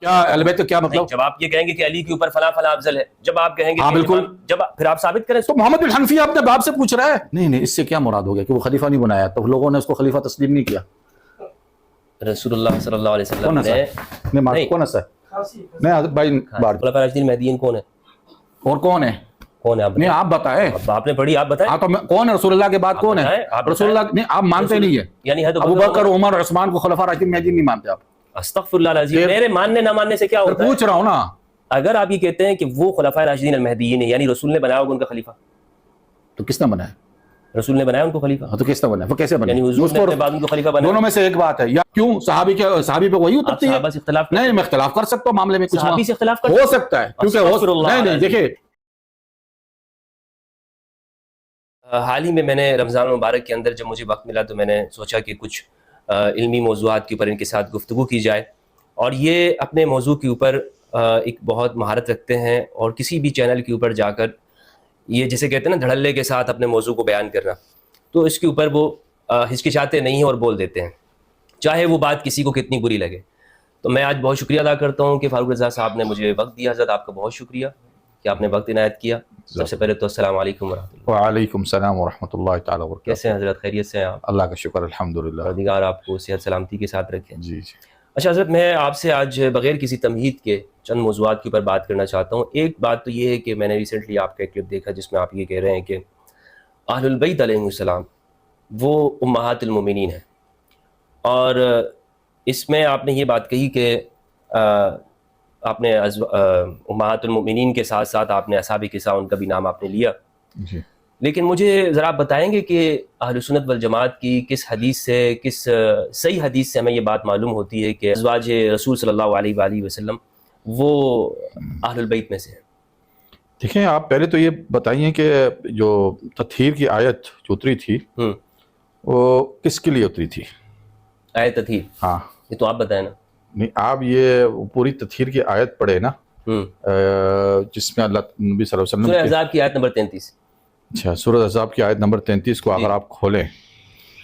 کیا اہل بیت کا کیا مطلب؟ جب آپ یہ کہیں گے کہ علی کے اوپر فلاں فلاں افضل ہے، جب آپ کہیں گے ہاں بالکل، جب پھر آپ ثابت کریں تو محمد بن حنفیہ اپنے باپ سے پوچھ رہا ہے، نہیں اس سے کیا مراد ہو گیا کہ وہ خلیفہ نہیں بنایا، تو لوگوں نے اس کو خلیفہ تسلیم نہیں کیا؟ رسول اللہ صلی اللہ علیہ وسلم نے کون ایسا ہے؟ نہیں بھائی، خلفاء راشدین مہدیین کون ہے؟ اور کون ہے؟ کون ہے آپ نہیں آپ بتائیں، آپ نے پڑھی، آپ بتائیں تو کون ہے رسول اللہ کے بعد کون ہے؟ رسول اللہ نہیں آپ مانتے نہیں ہے، یعنی ابو بکر عمر عثمان کو خلفاء راشدین مہدیین نہیں مانتے آپ؟ استغفر اللہ العظیم، میرے ماننے نہ ماننے سے کیا ہوتا ہے؟ پوچھ رہا ہوں نا، اگر آپ یہ کہتے ہیں کہ وہ خلفاء راشدین المہدیین ہیں، یعنی رسول نے بنایا ہوگا ان کا خلیفہ، تو کس نے بنایا؟ رسول نے بنایا ان کو خلیفہ، تو کس نے بنایا؟ وہ کیسے بنایا؟ یعنی حضور نے اپنے بعد ان کو خلیفہ بنایا؟ دونوں میں سے ایک بات ہے، یا کیوں صحابی پہ وہی اترتی ہے؟ صحابہ سے اختلاف نہیں میں اختلاف کر سکتا ہوں معاملے میں، کچھ صحابی سے اختلاف کر ہو سکتا ہے، کیونکہ نہیں دیکھیں، حال ہی میں نے رمضان المبارک کے اندر جب مجھے وقت ملا تو میں نے سوچا کہ کچھ علمی موضوعات کے اوپر ان کے ساتھ گفتگو کی جائے، اور یہ اپنے موضوع کے اوپر ایک بہت مہارت رکھتے ہیں، اور کسی بھی چینل کے اوپر جا کر یہ جسے کہتے ہیں نا دھڑلے کے ساتھ اپنے موضوع کو بیان کرنا، تو اس کے اوپر وہ ہچکچاتے نہیں ہیں اور بول دیتے ہیں، چاہے وہ بات کسی کو کتنی بری لگے۔ تو میں آج بہت شکریہ ادا کرتا ہوں کہ فاروق رضا صاحب نے مجھے وقت دیا۔ حضرت آپ کا بہت شکریہ کہ آپ نے وقت عنایت کیا۔ سب سے پہلے تو السلام علیکم ورحمۃ اللہ۔ وعلیکم السلام ورحمۃ اللہ تعالیٰ وبرکاتہ۔ کیسے ہیں حضرت؟ خیریت سے ہیں آپ؟ اللہ کا شکر الحمدللہ، پروردگار آپ کو صحت سلامتی کے ساتھ رکھیں۔ جی۔ اچھا حضرت، میں آپ سے آج بغیر کسی تمہید کے چند موضوعات کے اوپر بات کرنا چاہتا ہوں۔ ایک بات تو یہ ہے کہ میں نے ریسنٹلی آپ کا ایک کلپ دیکھا جس میں آپ یہ کہہ رہے ہیں کہ اہل البیت علیہ السلام وہ امہات المومنین ہیں، اور اس میں آپ نے یہ بات کہی کہ آپ نے امہات المومنین کے ساتھ ساتھ آپ نے اصحاب کساء ان کا بھی نام آپ نے لیا، جی۔ لیکن مجھے ذرا آپ بتائیں گے کہ اہل سنت والجماعت کی کس حدیث سے، کس صحیح حدیث سے ہمیں یہ بات معلوم ہوتی ہے کہ ازواج رسول صلی اللہ علیہ وآلہ وسلم وہ اہل البیت میں سے ہیں؟ دیکھیں، آپ پہلے تو یہ بتائیے کہ جو تطہیر کی آیت جو اتری تھی وہ کس کے لیے اتری تھی؟ آیت تطہیر؟ ہاں، یہ تو آپ بتائیں نا۔ نہیں آپ یہ پوری تطہیر کی آیت پڑھے نا، جس میں اللہ نبی صلی اللہ علیہ وسلم سورہ احزاب کی آیت نمبر 33۔ اچھا، سورہ احزاب کی آیت نمبر 33 کو اگر آپ کھولیں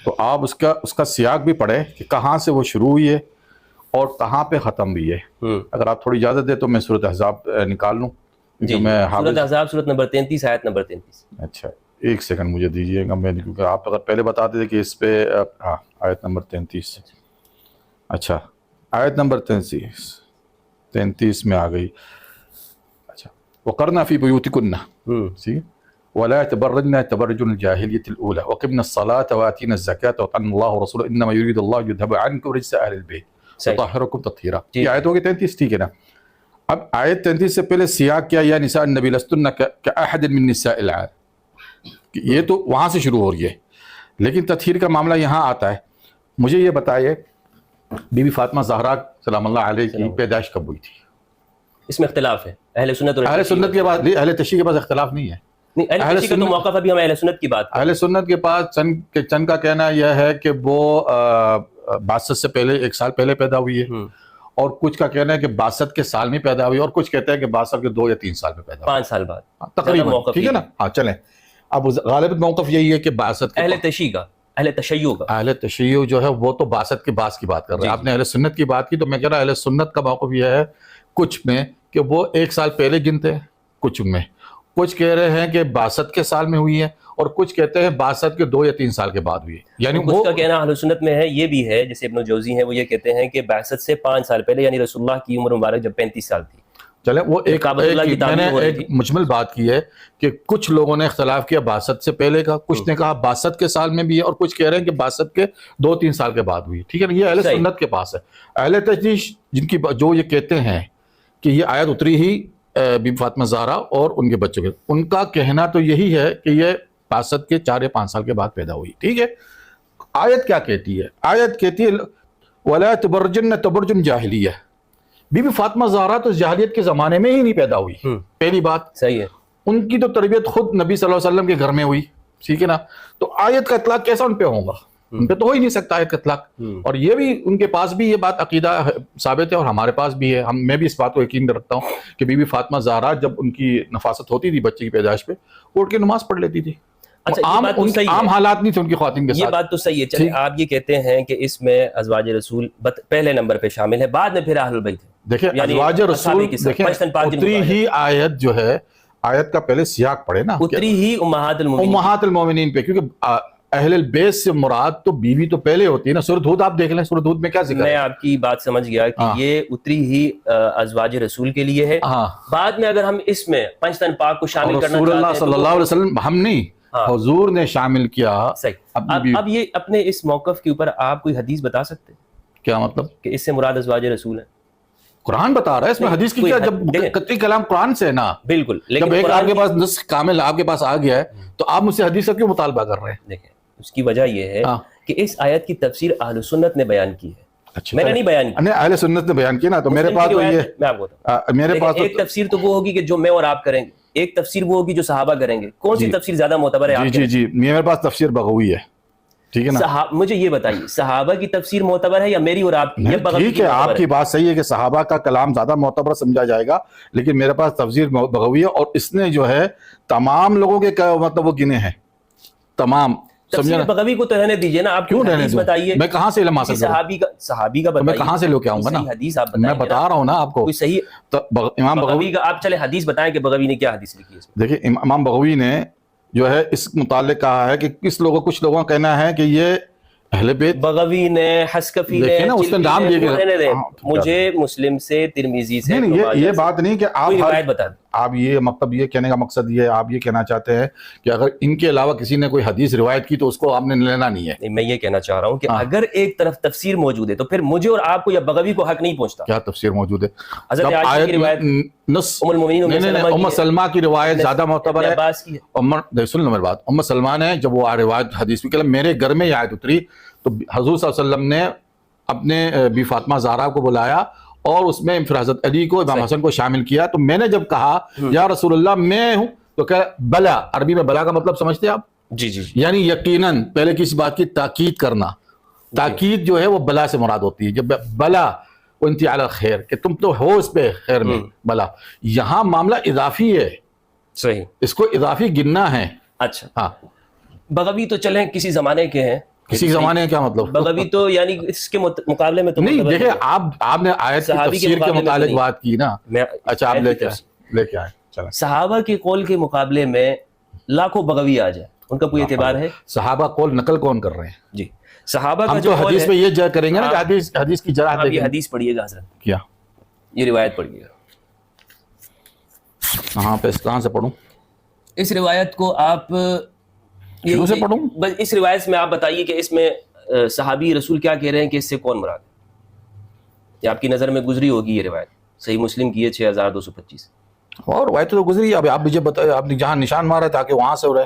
تو آپ اس کا سیاق بھی پڑھیں کہ کہاں سے وہ شروع ہوئی ہے اور کہاں پہ ختم بھی ہے۔ اگر آپ تھوڑی اجازت دیں تو میں سورہ احزاب نکال لوں، کیونکہ میں سورہ احزاب سورۃ نمبر 33 آیت نمبر 33۔ اچھا ایک سیکنڈ مجھے دیجیے گا، میں کیونکہ آپ اگر پہلے بتا دیتے کہ اس پہ ہاں آیت نمبر 33۔ اچھا آیت نمبر 33 میں آ گئی۔ اچھا، وقرنا فی بیوتکن ولا تبرجن تبرج الجاہلیۃ الاولی وقمنا الصلاۃ واتینا الزکاۃ وأطعنا اللہ ورسولہ انما یرید اللہ لیذھب عنکم رجس اہل البیت ویطہرکم تطہیرا۔ یہ آیت ہوگی 33، ٹھیک ہے نا؟ اب آیت 33 سے پہلے سیاق کیا؟ یا نساء النبی لستن کأحد من نساء العالم، یہ تو وہاں سے شروع ہو رہی ہے، لیکن تطہیر کا معاملہ یہاں آتا ہے۔ مجھے یہ بتائیے بی بی فاطمہ زہرا سلام اللہ علیہ کی پیدائش کب ہوئی تھی؟ اس میں اختلاف ہے، اہل سنت اور اہل سنت کے بعد، اہل تشیع کے پاس اختلاف نہیں ہے۔ اہل تشیع کا تو موقف ابھی ہم اہل سنت کی بات، اہل سنت کے پاس چند کا کہنا یہ ہے کہ وہ بعثت سے پہلے 1 سال پہلے پیدا ہوئی ہے، اور کچھ کا کہنا ہے کہ بعثت کے سال میں پیدا ہوئی، اور کچھ کہتے ہیں کہ بعثت کے 2 یا 3 سال میں پیدا ہوئی، 5 سال بعد تقریباً، ٹھیک ہے نا؟ ہاں چلیں، اب غالب موقف یہی ہے کہ بعثت اہل تشیع کا، اہل تشیع کا، اہل تشیع جو ہے وہ تو بعثت کے بعد کی بات کر رہے ہیں۔ آپ نے اہل سنت کی بات کی تو میں کہہ رہا اہل سنت کا موقف یہ ہے کچھ میں کہ وہ 1 سال پہلے گنتے ہیں، کچھ کہہ رہے ہیں کہ بعثت کے سال میں ہوئی ہے، اور کچھ کہتے ہیں بعثت کے 2 یا 3 سال کے بعد ہوئی ہے۔ یعنی کچھ کا کہنا اہل سنت میں ہے، یہ بھی ہے جیسے ابن جوزی ہیں، وہ یہ کہتے ہیں کہ بعثت سے 5 سال پہلے، یعنی رسول اللہ کی عمر مبارک جب 35 سال تھی۔ چلیں، وہ میں نے ایک مجمل بات کی ہے کہ کچھ لوگوں نے اختلاف کیا بعثت سے پہلے کا، کچھ نے کہا بعثت کے سال میں بھی ہے، اور کچھ کہہ رہے ہیں کہ بعثت کے 2-3 سال کے بعد ہوئی، ٹھیک ہے نا؟ یہ اہل سنت کے پاس ہے۔ اہل تشیع جن کی جو یہ کہتے ہیں کہ یہ آیت اتری ہی بی بی فاطمہ زہرا اور ان کے بچوں کے، ان کا کہنا تو یہی ہے کہ یہ بعثت کے 4 یا 5 سال کے بعد پیدا ہوئی، ٹھیک ہے؟ آیت کیا کہتی ہے؟ آیت کہتی ہے وَلَا تَبَرْجُنَّ تَبَرْجُ الْجَاهِلِيَّةِ۔ بی بی فاطمہ زہرا تو جاہلیت کے زمانے میں ہی نہیں پیدا ہوئی، پہلی بات صحیح ہے۔ ان کی تو تربیت خود نبی صلی اللہ علیہ وسلم کے گھر میں ہوئی، ٹھیک ہے نا؟ تو آیت کا اطلاق کیسا ان پہ ہوگا؟ ان پہ تو ہو ہی نہیں سکتا آیت کا اطلاق۔ اور یہ بھی ان کے پاس بھی یہ بات عقیدہ ثابت ہے، اور ہمارے پاس بھی ہے، میں بھی اس بات کو یقین رکھتا ہوں کہ بی بی فاطمہ زہرا جب ان کی نفاست ہوتی تھی بچے کی پیدائش پہ، وہ اٹھ کے نماز پڑھ لیتی تھی۔ عام حالات نہیں تھے ان کی خواتین کے ساتھ۔ یہ بات تو صحیح ہے۔ چلیے، آپ یہ کہتے ہیں کہ اس میں ازواج رسول پہلے نمبر پہ شامل ہے، بعد میں پھر اہل البیت ہے، دیکھیں ازواج رسول دیکھیں اتری ہی آیت جو ہے، آیت کا پہلے سیاق پڑھے نا، اتری ہی امہات المومنین پہ، کیونکہ اہل البیت سے مراد تو بیوی تو پہلے ہوتی ہے نا. سورۃ ہود آپ دیکھ لیں، سورۃ ہود میں کیا ذکر ہے؟ میں آپ کی بات سمجھ گیا کہ یہ اتری ہی ازواج رسول کے لیے ہے. بعد میں اگر ہم اس میں پنجتن پاک کو شامل کرنا رسول اللہ صلی اللہ علیہ وسلم ہم نہیں، حضور نے شامل کیا. صحیح. اب یہ اپنے اس موقف کے اوپر آپ کوئی حدیث بتا سکتے ہیں؟ کیا مطلب کہ اس سے مراد ازواج رسول ہے؟ قرآن بتا رہا ہے، اس میں حدیث کی کیا، جب قطعی کلام قرآن سے ہے نا. بالکل. جب ایک آپ کے پاس نص کامل آپ کے پاس آ گیا ہے تو آپ مجھ سے حدیث کا کیوں مطالبہ کر رہے ہیں؟ دیکھیں اس کی وجہ یہ ہے کہ اس آیت کی تفسیر اہل سنت نے بیان کی ہے، میں نے نہیں بیان کی. اہل سنت نے بیان کی نا، تو میرے پاس تو یہ میں آپ کو بتاؤں، میرے پاس ایک تفسیر تو وہ ہوگی کہ جو میں اور آپ کریں گے، ایک تفسیر وہ ہوگی جو صحابہ کریں گے. کون سی تفسیر زیادہ معتبر ہے؟ جی میرے پاس تفسیر بغوی ہے. ٹھیک ہے نا، مجھے یہ بتائیے صحابہ کی تفسیر معتبر ہے یا میری اور آپ کی؟ ٹھیک ہے، آپ کی بات صحیح ہے کہ صحابہ کا کلام زیادہ معتبر سمجھا جائے گا، لیکن میرے پاس تفسیر بغوی ہے، اور اس نے جو ہے تمام لوگوں کے مطلب وہ گنے ہیں تمام. تفسیر بغوی کو تو رہنے دیجئے نا. آپ کیوں رہنے دوں؟ بتائیے میں کہاں سے علم حاصل کروں؟ صحابی کا میں کہاں سے لے کے آؤں گا نا؟ حدیث آپ بتائیں. میں بتا رہا ہوں نا آپ کو. کوئی صحیح امام بغوی کا آپ چلے حدیث بتائیں کہ بغوی نے کیا حدیث لکھی ہے. دیکھیں امام بغوی نے جو ہے اس متعلق کہا ہے کہ کچھ لوگوں کا کہنا ہے کہ یہ اہل بیت. بغوی نے، حسکفی نے، اس نے نام لے کے، مجھے مسلم سے، ترمذی سے یہ بات نہیں کہ آپ روایت بتا دیں. آپ یہ مطلب یہ کہنے کا مقصد یہ آپ یہ کہنا چاہتے ہیں کہ اگر ان کے علاوہ کسی نے کوئی حدیث روایت کی تو اس کو آپ نے لینا نہیں ہے. میں یہ کہنا چاہ رہا ہوں کہ اگر ایک طرف تفسیر موجود ہے تو پھر مجھے اور آپ کو یا بغوی کو حق نہیں پہنچتا. کیا تفسیر موجود ہے؟ حضرت عائشہ کی روایت، ام سلمہ کی روایت زیادہ معتبر ہے. عباس کی سن لو میری بات. ام سلمہ نے جب وہ روایت حدیث میں کہ میرے گھر میں یہ آیت اتری تو حضور صلی اللہ علیہ وسلم نے اپنے بی فاطمہ زہرا کو بلایا اور اس میں پھر حضرت علی کو، امام حسن کو شامل کیا. تو میں نے جب کہا یا رسول اللہ میں ہوں تو کہ بلا، عربی میں بلا کا مطلب سمجھتے ہیں آپ؟ جی یعنی یقیناً پہلے کسی بات کی تاکید کرنا. تاکید جو ہے وہ بلا سے مراد ہوتی ہے. جب بلا انتی علی خیر، کہ تم تو ہو اس پہ خیر میں، بلا. یہاں معاملہ اضافی ہے. صحیح، اس کو اضافی گننا ہے. اچھا ہاں. بغوی تو چلیں کسی زمانے کے ہیں. کسی زمانے کا کیا مطلب؟ بغوی تو یعنی اس کے مقابلے میں تو نہیں. دیکھیں آپ نے آیت کی تفسیر کے متعلق بات کی نا. اچھا آپ لے کے آئے. چلیں. صحابہ کے قول کے مقابلے میں لاکھوں بغوی آ جائے، ان کا کوئی اعتبار ہے؟ صحابہ قول نقل کون کر رہے ہیں؟ جی صحابہ کا جو حدیث میں یہ جا کریں گے نا کہ حدیث کی جرح آپ یہ حدیث پڑھیے گا حضرت. کیا یہ روایت پڑھیے گا. کہاں پہ، کہاں سے پڑھوں اس روایت کو؟ آپ شروع سے پڑھوں؟ بس اس روایت میں آپ بتائیے کہ اس میں صحابی رسول کیا کہہ رہے ہیں کہ اس سے کون مراد ہے؟ یہ آپ کی نظر میں گزری ہوگی یہ روایت. صحیح مسلم کی ہے 6225. اور روایت تو گزری. اب آپ مجھے بتائیں، آپ نے جہاں نشان مارا تاکہ وہاں سے ہو رہے.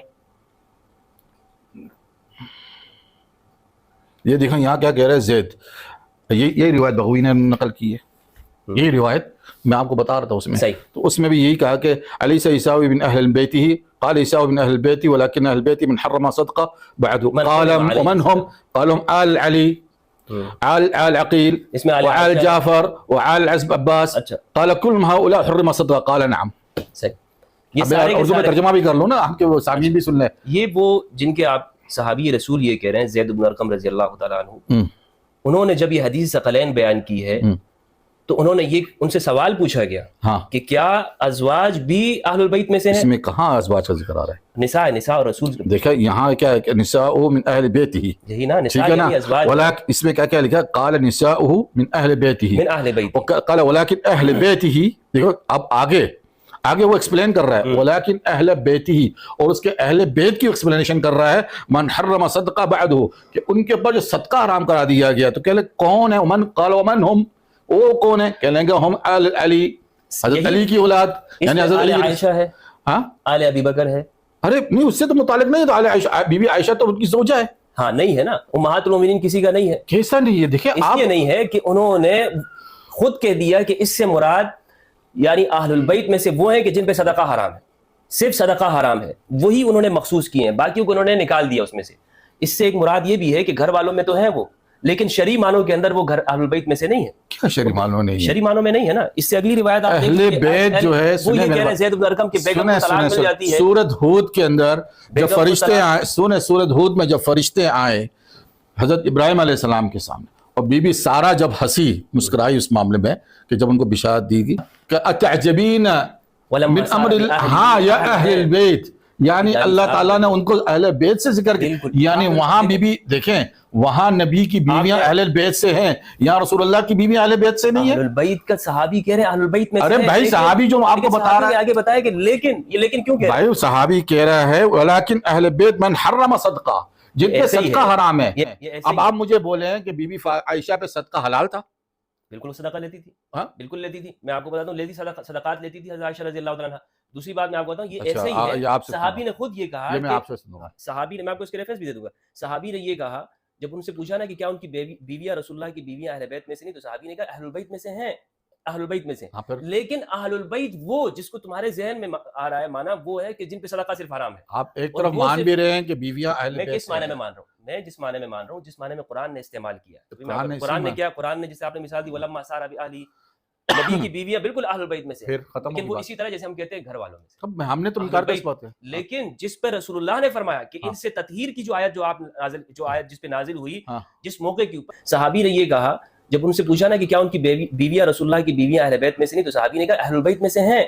یہ دیکھیں یہاں کیا کہہ رہے ہیں زید. یہ روایت بغوی نے نقل کی ہے. یہ روایت میں آپ کو بتا رہا تھا اس میں. تو اس میں بھی یہی کہا کہ علیس عیسیٰ بن اہل البیت ہی قال عیسیٰ بن اہل البیت ولكن اہل البیت من حرم صدقہ بعد قال ومن هم قال هم آل علی، آل عقیل، وآل جعفر، وآل عباس. قال كل هؤلاء حرم صدقہ قال نعم. یہ سارے اردو میں ترجمہ بھی کر لو نا، ہم کے سامعین بھی سن لیں. یہ وہ جن کے آپ صحابی رسول یہ کہہ رہے ہیں زید بن ارقم رضی اللہ تعالیٰ عنہ، انہوں نے جب یہ حدیث ثقلین بیان کی ہے تو انہوں نے یہ ان سے سوال پوچھا گیا کہ کیا ازواج بھی اہل البیت میں سے ہیں؟ اس میں کہاں ازواج کا ذکر آ رہا ہے؟ نساء اور رسول. دیکھا یہاں کیا ہے کہ نساء من اہل بیت ہی، یہی نا نساء یعنی ازواج. ولكن اس میں کیا لکھا؟ قال نساء من اہل بیت ہی، من اہل بیت. قال ولكن اہل بیت ہی. دیکھو اب آگے وہ ایکسپلین کر رہا ہے ولیکن اہل بیت ہی، اور اس کے اہل بیت کی ایکسپلینیشن کر رہا ہے من حرم صدقہ بعدہ، کہ ان کے اوپر جو صدقہ حرام کرا دیا گیا. تو کہہ لیں کون ہے؟ من قال ومن ہم، وہ کون ہے؟ کہہ لیں گے ہم آل علی، حضرت علی کی اولاد، یعنی حضرت علی. عائشہ ہے، ہاں آل ابی بکر ہے. ارے نہیں اس سے تو متعلق نہیں ہے. تو آل عائشہ، بی بی عائشہ تو ان کی زوجہ ہے. ہاں نہیں ہے نا، امہات المومنین کسی کا نہیں ہے. کیسا نہیں ہے؟ دیکھیں اس لیے نہیں ہے کہ انہوں نے خود کہہ دیا کہ اس سے مراد یعنی اہل البیت میں سے وہ ہیں کہ جن پہ صدقہ حرام ہے، صرف صدقہ حرام ہے، وہی انہوں نے مخصوص کیے ہیں، باقیوں کو انہوں نے نکال دیا اس میں سے. اس سے ایک مراد یہ بھی ہے کہ گھر والوں میں تو ہیں وہ، لیکن شرعی معنوں کے اندر وہ گھر اہل البیت میں سے نہیں ہے. کیا شرعی معنوں نہیں ہے؟ شرعی معنوں میں نہیں ہے نا. اس سے اگلی روایت آپ اہل بیت جو ہے، وہ یہ کہہ رہے ہیں زید بن ارقم کے بیگم کو طلاق مل جاتی ہے. سورۃ ہود کے اندر جب فرشتے آئے، سورۃ ہود میں جب فرشتے آئے حضرت ابراہیم علیہ السلام کے سامنے اور بی بی سارا جب ہنسی مسکرائی اس معاملے میں کہ جب ان کو بشارت دی گئی کہ اتعجبین من امر ہاں یا اہل البیت، یعنی اللہ تعالیٰ نے ان کو اہل بیت سے ذکر کیا، یعنی وہاں بی بی دیکھیں وہاں نبی کی بیویاں اہل بیت سے ہیں، یہاں رسول اللہ کی بیویاں اہل بیت سے نہیں ہیں۔ اہل البیت کا صحابی کہہ رہے ہیں اہل البیت میں سے، ارے بھائی صحابی جو آپ کو بتا رہا ہے آگے بتایا کہ لیکن یہ لیکن کیوں کہہ رہے ہیں؟ بھائی صحابی کہہ رہا ہے ولیکن اہل بیت من حرم صدقہ، جن پہ صدقہ حرام ہے۔ اب آپ مجھے بولیں کہ بی بی عائشہ پہ صدقہ حلال تھا؟ بالکل صدقہ لیتی تھی، بالکل لیتی تھی، میں آپ کو بتاتا ہوں لیتی صدقات لیتی تھی حضرت عائشہ رضی اللہ عنہا۔ دوسری بات میں آپ کو بتاؤں یہ ایسے ہی ہے، صحابی نے خود یہ کہا، میں آپ سے سنوں گا، صحابی نے، میں آپ کو اس کے ریفرنس بھی دے دوں گا، صحابی نے یہ کہا جب ان سے پوچھا نا کہ کیا ان کی بیویاں رسول اللہ کی بیویاں اہل بیت میں سے نہیں، تو صحابی نے کہا اہل البیت میں سے ہیں، اہل البیت میں سے، لیکن اہل البیت وہ جس کو تمہارے ذہن میں آ رہا ہے مانا وہ ہے کہ جن پہ صدقہ صرف حرام ہے۔ آپ ایک طرف مان بھی رہے ہیں کہ بیویاں اہل بیت، میں کس معنی میں مان رہا ہوں، میں جس معنی میں مان رہا ہوں، جس معنی میں قرآن نے استعمال کیا، قرآن نے کیا، قرآن نے جیسے آپ نے مثال دی ولما سار بأہلی، نبی کی بیویاں بالکل اہل البیت میں سے، لیکن وہ اسی طرح جیسے ہم کہتے ہیں گھر والوں میں سے، ہم نے تو انکار کر بات ہے، لیکن جس پہ رسول اللہ نے فرمایا کہ ان سے تطہیر کی جو آیت جس پہ نازل ہوئی، جس موقع کے اوپر صحابی نے یہ کہا جب ان سے پوچھا نا کہ کیا ان کی بیویاں رسول اللہ کی بیویاں اہل بیت میں سے نہیں، تو صحابی نے کہا اہل البیت میں سے ہیں،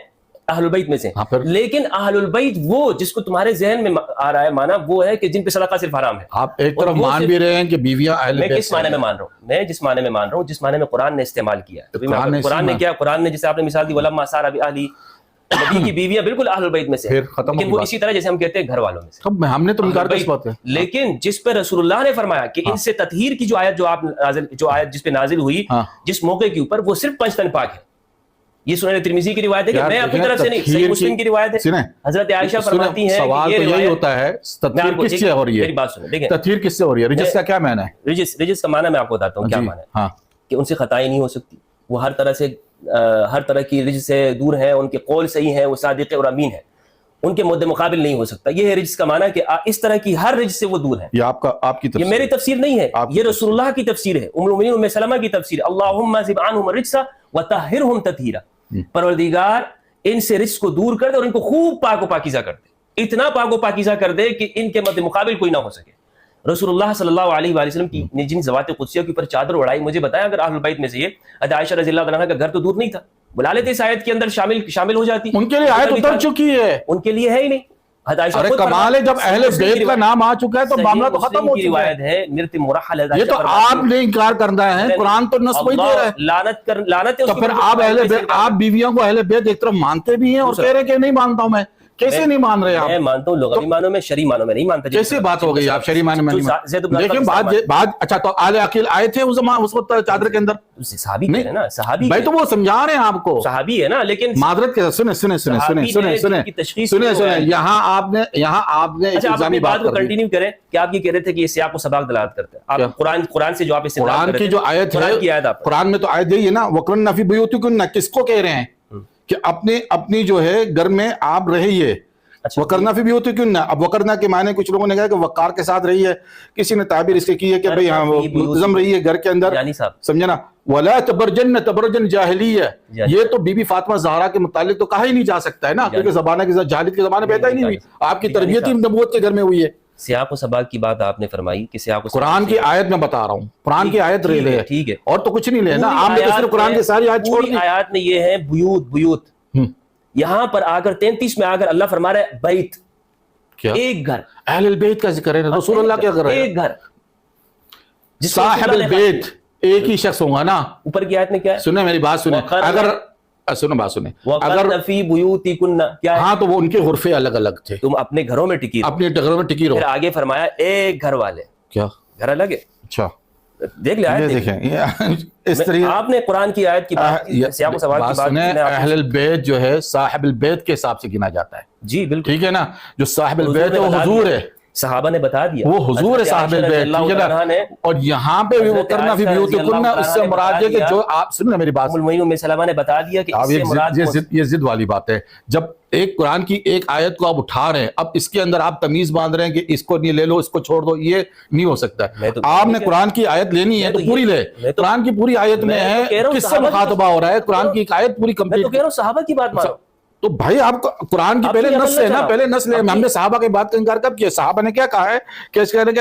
اہل البیت میں سے، لیکن اہل البیت وہ جس کو تمہارے ذہن میں آ رہا ہے مانا وہ ہے کہ جن پہ صدقہ صرف حرام ہے۔ آپ ایک طرف مان بھی رہے ہیں کہ بیویاں اہل بیت، میں کس معنی میں مان رہا ہوں، میں جس معنی میں مان رہا ہوں، جس معنی میں قرآن نے استعمال کیا ہے، قرآن نے کیا، قرآن نے جیسے آپ نے مثال دی ولما سار بأہلی، نبی کی بیویاں بالکل اہل البیت میں سے، لیکن وہ اسی طرح جیسے ہم کہتے ہیں گھر والوں میں سے، ہم نے تو انکار کر بات ہے، لیکن جس پہ رسول اللہ نے فرمایا کہ ان سے تطہیر کی جو آیت جس پہ نازل ہوئی، جس موقع کے اوپر، وہ صرف پنج تن پاک ہے۔ یہ سنن ترمذی کی روایت ہے کہ میں اپنی طرف سے نہیں، صحیح مسلم کی روایت ہے، حضرت عائشہ فرماتی ہیں، سوال تو یہی ہوتا ہے تطہیر کس سے ہو رہی ہے، میری بات سنیں، دیکھیں تطہیر کس سے ہو رہی ہے، رجس کا کیا معنی ہے؟ رجس کا معنی میں آپ کو بتاتا ہوں کیا معنی ہے، کہ ان سے خطائیں نہیں ہو سکتی، وہ ہر طرح کی رجس سے دور ہیں، ان کے قول صحیح ہیں، وہ صادق اور امین ہیں، ان کے مد مقابل نہیں ہو سکتا، یہ ہے رجس کا معنی کہ اس طرح کی ہر رجس سے وہ دور ہیں۔ یہ آپ کی تفسیر، یہ میری تفسیر نہیں ہے، یہ رسول اللہ کی تفسیر ہے، ام المؤمنین ام سلمہ کی تفسیر ہے، اللہم ذب عنہم الرجس وطہرہم تطہیرا، پروردگار ان سے رجس کو دور کر دے اور ان کو خوب پاک و پاکیزہ کر دے، اتنا پاک و پاکیزہ کر دے کہ ان کے مد مقابل کوئی نہ ہو سکے۔ رسول اللہ صلی اللہ علیہ وآلہ وسلم کی نے جن ذوات قدسیہ کے اوپر چادر اڑائی، مجھے بتایا اگر اہل البیت میں سے یہ حضرت عائشہ رضی اللہ عنہا کا گھر تو دور نہیں تھا، بلا لیتے اس آیت کے اندر شامل ہو جاتی، ان کے لیے آیت اتر چکی ہے، ان کے لیے ہے ہی نہیں۔ ارے کمال ہے، جب اہل بیت کا نام آ چکا ہے تو معاملہ تو ختم ہو چکا ہے۔ یہ تو آپ نے انکار کرنا ہے، قرآن تو نص وہی دے رہا ہے، لعنت ہے، تو پھر آپ بیویوں کو اہل بیت ایک طرف مانتے بھی ہیں اور کہہ رہے ہیں کہ نہیں مانتا ہوں میں، کیسے نہیں مان رہے آپ؟ میں مانتا ہوں لغوی معنوں میں، شرعی معنوں میں نہیں مانتا۔ کیسے بات ہو گئی آپ شرعی معنوں میں نہیں مانتے؟ دیکھیں بات اچھا، تو آل عقیل آئے تھے اس وقت چادر کے اندر، صحابی کہہ رہے ہیں نا، صحابی بھائی تو وہ سمجھا رہے ہیں آپ کو، صحابی ہے نا، لیکن معذرت کے سنیں یہاں آپ نے اپنی بات کو کنٹینیو کریں کہ آپ یہ کہہ رہے تھے کہ اس سے آپ کو سبق دلالت کرتے ہیں، آپ قرآن سے جو آپ قرآن کی جو آیت ہے، قرآن میں تو آیت یہی ہے نا، وَقْرَنَّ فِي بُيُوتِكُنَّ، کس کو کہہ رہے ہیں کہ اپنی جو ہے گھر میں آپ رہیے، وقرنا فی بیوتکن، اب وقرنا کے معنی کچھ لوگوں نے کہا کہ وقار کے ساتھ رہی ہے، کسی نے تعبیر اس کی ہے کہ بھئی ہاں منظم رہی ہے گھر کے اندر، سمجھے نا، وَلَا تَبَرْجَنَّ تَبَرْجًا جَاہِلِيَّةً، یہ تو بی بی فاطمہ زہرا کے متعلق تو کہا ہی نہیں جا سکتا ہے نا، کیونکہ زبانہ کی جہالت کے زمانے پیدا ہی نہیں ہوئی، آپ کی تربیت ہی نبوت کے گھر میں ہوئی ہے۔ سیاق و سباق کی بات آپ نے فرمائی کہ سیاق و سباق قرآن کی آیت میں بتا رہا ہوں، قرآن کی آیت رہ لے، ٹھیک ہے، اور تو کچھ نہیں لینا، آپ نے تو صرف قرآن کی ساری آیت چھوڑ دی۔ آیات میں یہ ہے بیوت، یہاں پر آگر 33 میں آگر اللہ فرما رہا ہے بیت، ایک گھر، اہل البیت کا ذکر ہے، رسول اللہ کیا کر رہے ہیں؟ ایک گھر، صاحب البیت ایک ہی شخص ہوگا نا۔ اوپر کی آیت میں کیا ہے؟ سنیں میری بات سنیں، وَقَرْنَ فِي بُيُوتِكُنَّ، کیا ہے؟ ہاں تو وہ ان کے غرفے الگ الگ تھے، تم اپنے گھروں میں ٹکی رہو، اپنے گھروں میں ٹکی رہو، پھر آگے فرمایا ایک گھر والے، کیا گھر الگ ہے، اچھا دیکھ لیں آیت، دیکھیں اس طریقے آپ نے قرآن کی آیت کی بات، سیاق و سباق کی بات سنیں، اہل البیت جو ہے صاحب البیت کے حساب سے گنا جاتا ہے، جی بالکل ٹھیک ہے نا، جو صاحب البیت ہے وہ حضور ہے، صحابہ نے بتا دیا، وہ حضور ہے صاحب البیت، ٹھیک ہے نا، اور یہاں پہ وَقَرْنَ فِي بُيُوتِكُنَّ، اس سے مراد ہے کہ جو آپ سنیں میری بات، ام المؤمنین ام سلمہ نے بتا دیا کہ اس سے مراد یہ ضد والی بات ہے، جب ایک قرآن کی ایک آیت کو آپ اٹھا رہے ہیں، اب اس کے اندر آپ تمیز باندھ رہے ہیں کہ اس کو نہیں لے لو، اس کو چھوڑ دو، یہ نہیں ہو سکتا ہے۔ آپ نے قرآن کی آیت لینی ہے تو پوری لے، قرآن کی پوری آیت میں ہے کس سے مخاطبہ ہو رہا ہے، قرآن کی ایک آیت پوری میں تو کہہ رہا ہوں صحابہ کی بات مانو، تو بھائی آپ قرآن کی پہلے نص ہے نا، پہلے نص لے، ہم نے صحابہ کی بات کا انکار کب کیا؟ صحابہ نے کیا کہا ہے کہ اس کہنے کہ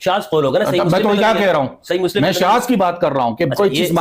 شاذ قول ہوگا نا. صحیح میں تو کیا کہہ رہا ہوں, صحیح مسلم میں شاذ کی بات کر رہا ہوں کہ کوئی چیز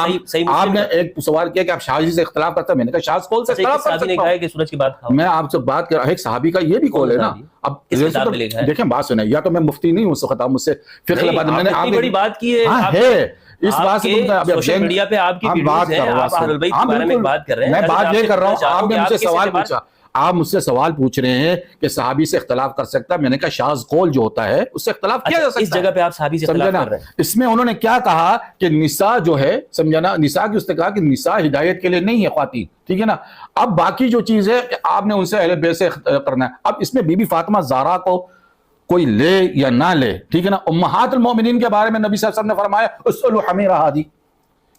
آپ نے ایک سوال کیا کہ آپ شاذ سے اختلاف کرتے ہیں, میں نے کہا شاذ قول سے اختلاف کر سکتا ہوں. کہ سورج کی بات میں آپ سے بات کر رہا ہوں, ایک صحابی کا یہ بھی قول ہے نا. اب دیکھیں بات سنیں, یا تو میں مفتی نہیں ہوں اس وقت, آپ مجھ سے فقہ بعد میں نے آپ بڑی بات کی ہے اس بات سے سوشل میڈیا پہ آپ کی ویڈیوز ہیں, آپ اہل البیت کے بارے میں بات کر رہے ہیں. میں بات یہ کر رہا ہوں, آپ نے مجھ سے سوال پوچھا, آپ مجھ سے سوال پوچھ رہے ہیں کہ صحابی سے اختلاف کر سکتا ہے, میں نے کہا شاذ قول جو ہوتا ہے اس سے اختلاف کیا جا سکتا ہے. اس جگہ پہ آپ صحابی سے اختلاف کر رہے ہیں. اس میں انہوں نے کیا کہا کہ نساء جو ہے, سمجھنا, نساء کی اس نے کہا کہ نساء ہدایت کے لیے نہیں ہے خواتین, ٹھیک ہے نا. اب باقی جو چیز ہے کہ آپ نے ان سے اہل بیت سے کرنا ہے. اب اس میں بی بی فاطمہ زہرا کو کوئی لے یا نہ لے, ٹھیک ہے نا. امہات المومنین کے بارے میں نبی صلی اللہ علیہ وسلم نے فرمایا اسألوا حمیرہ ہادی,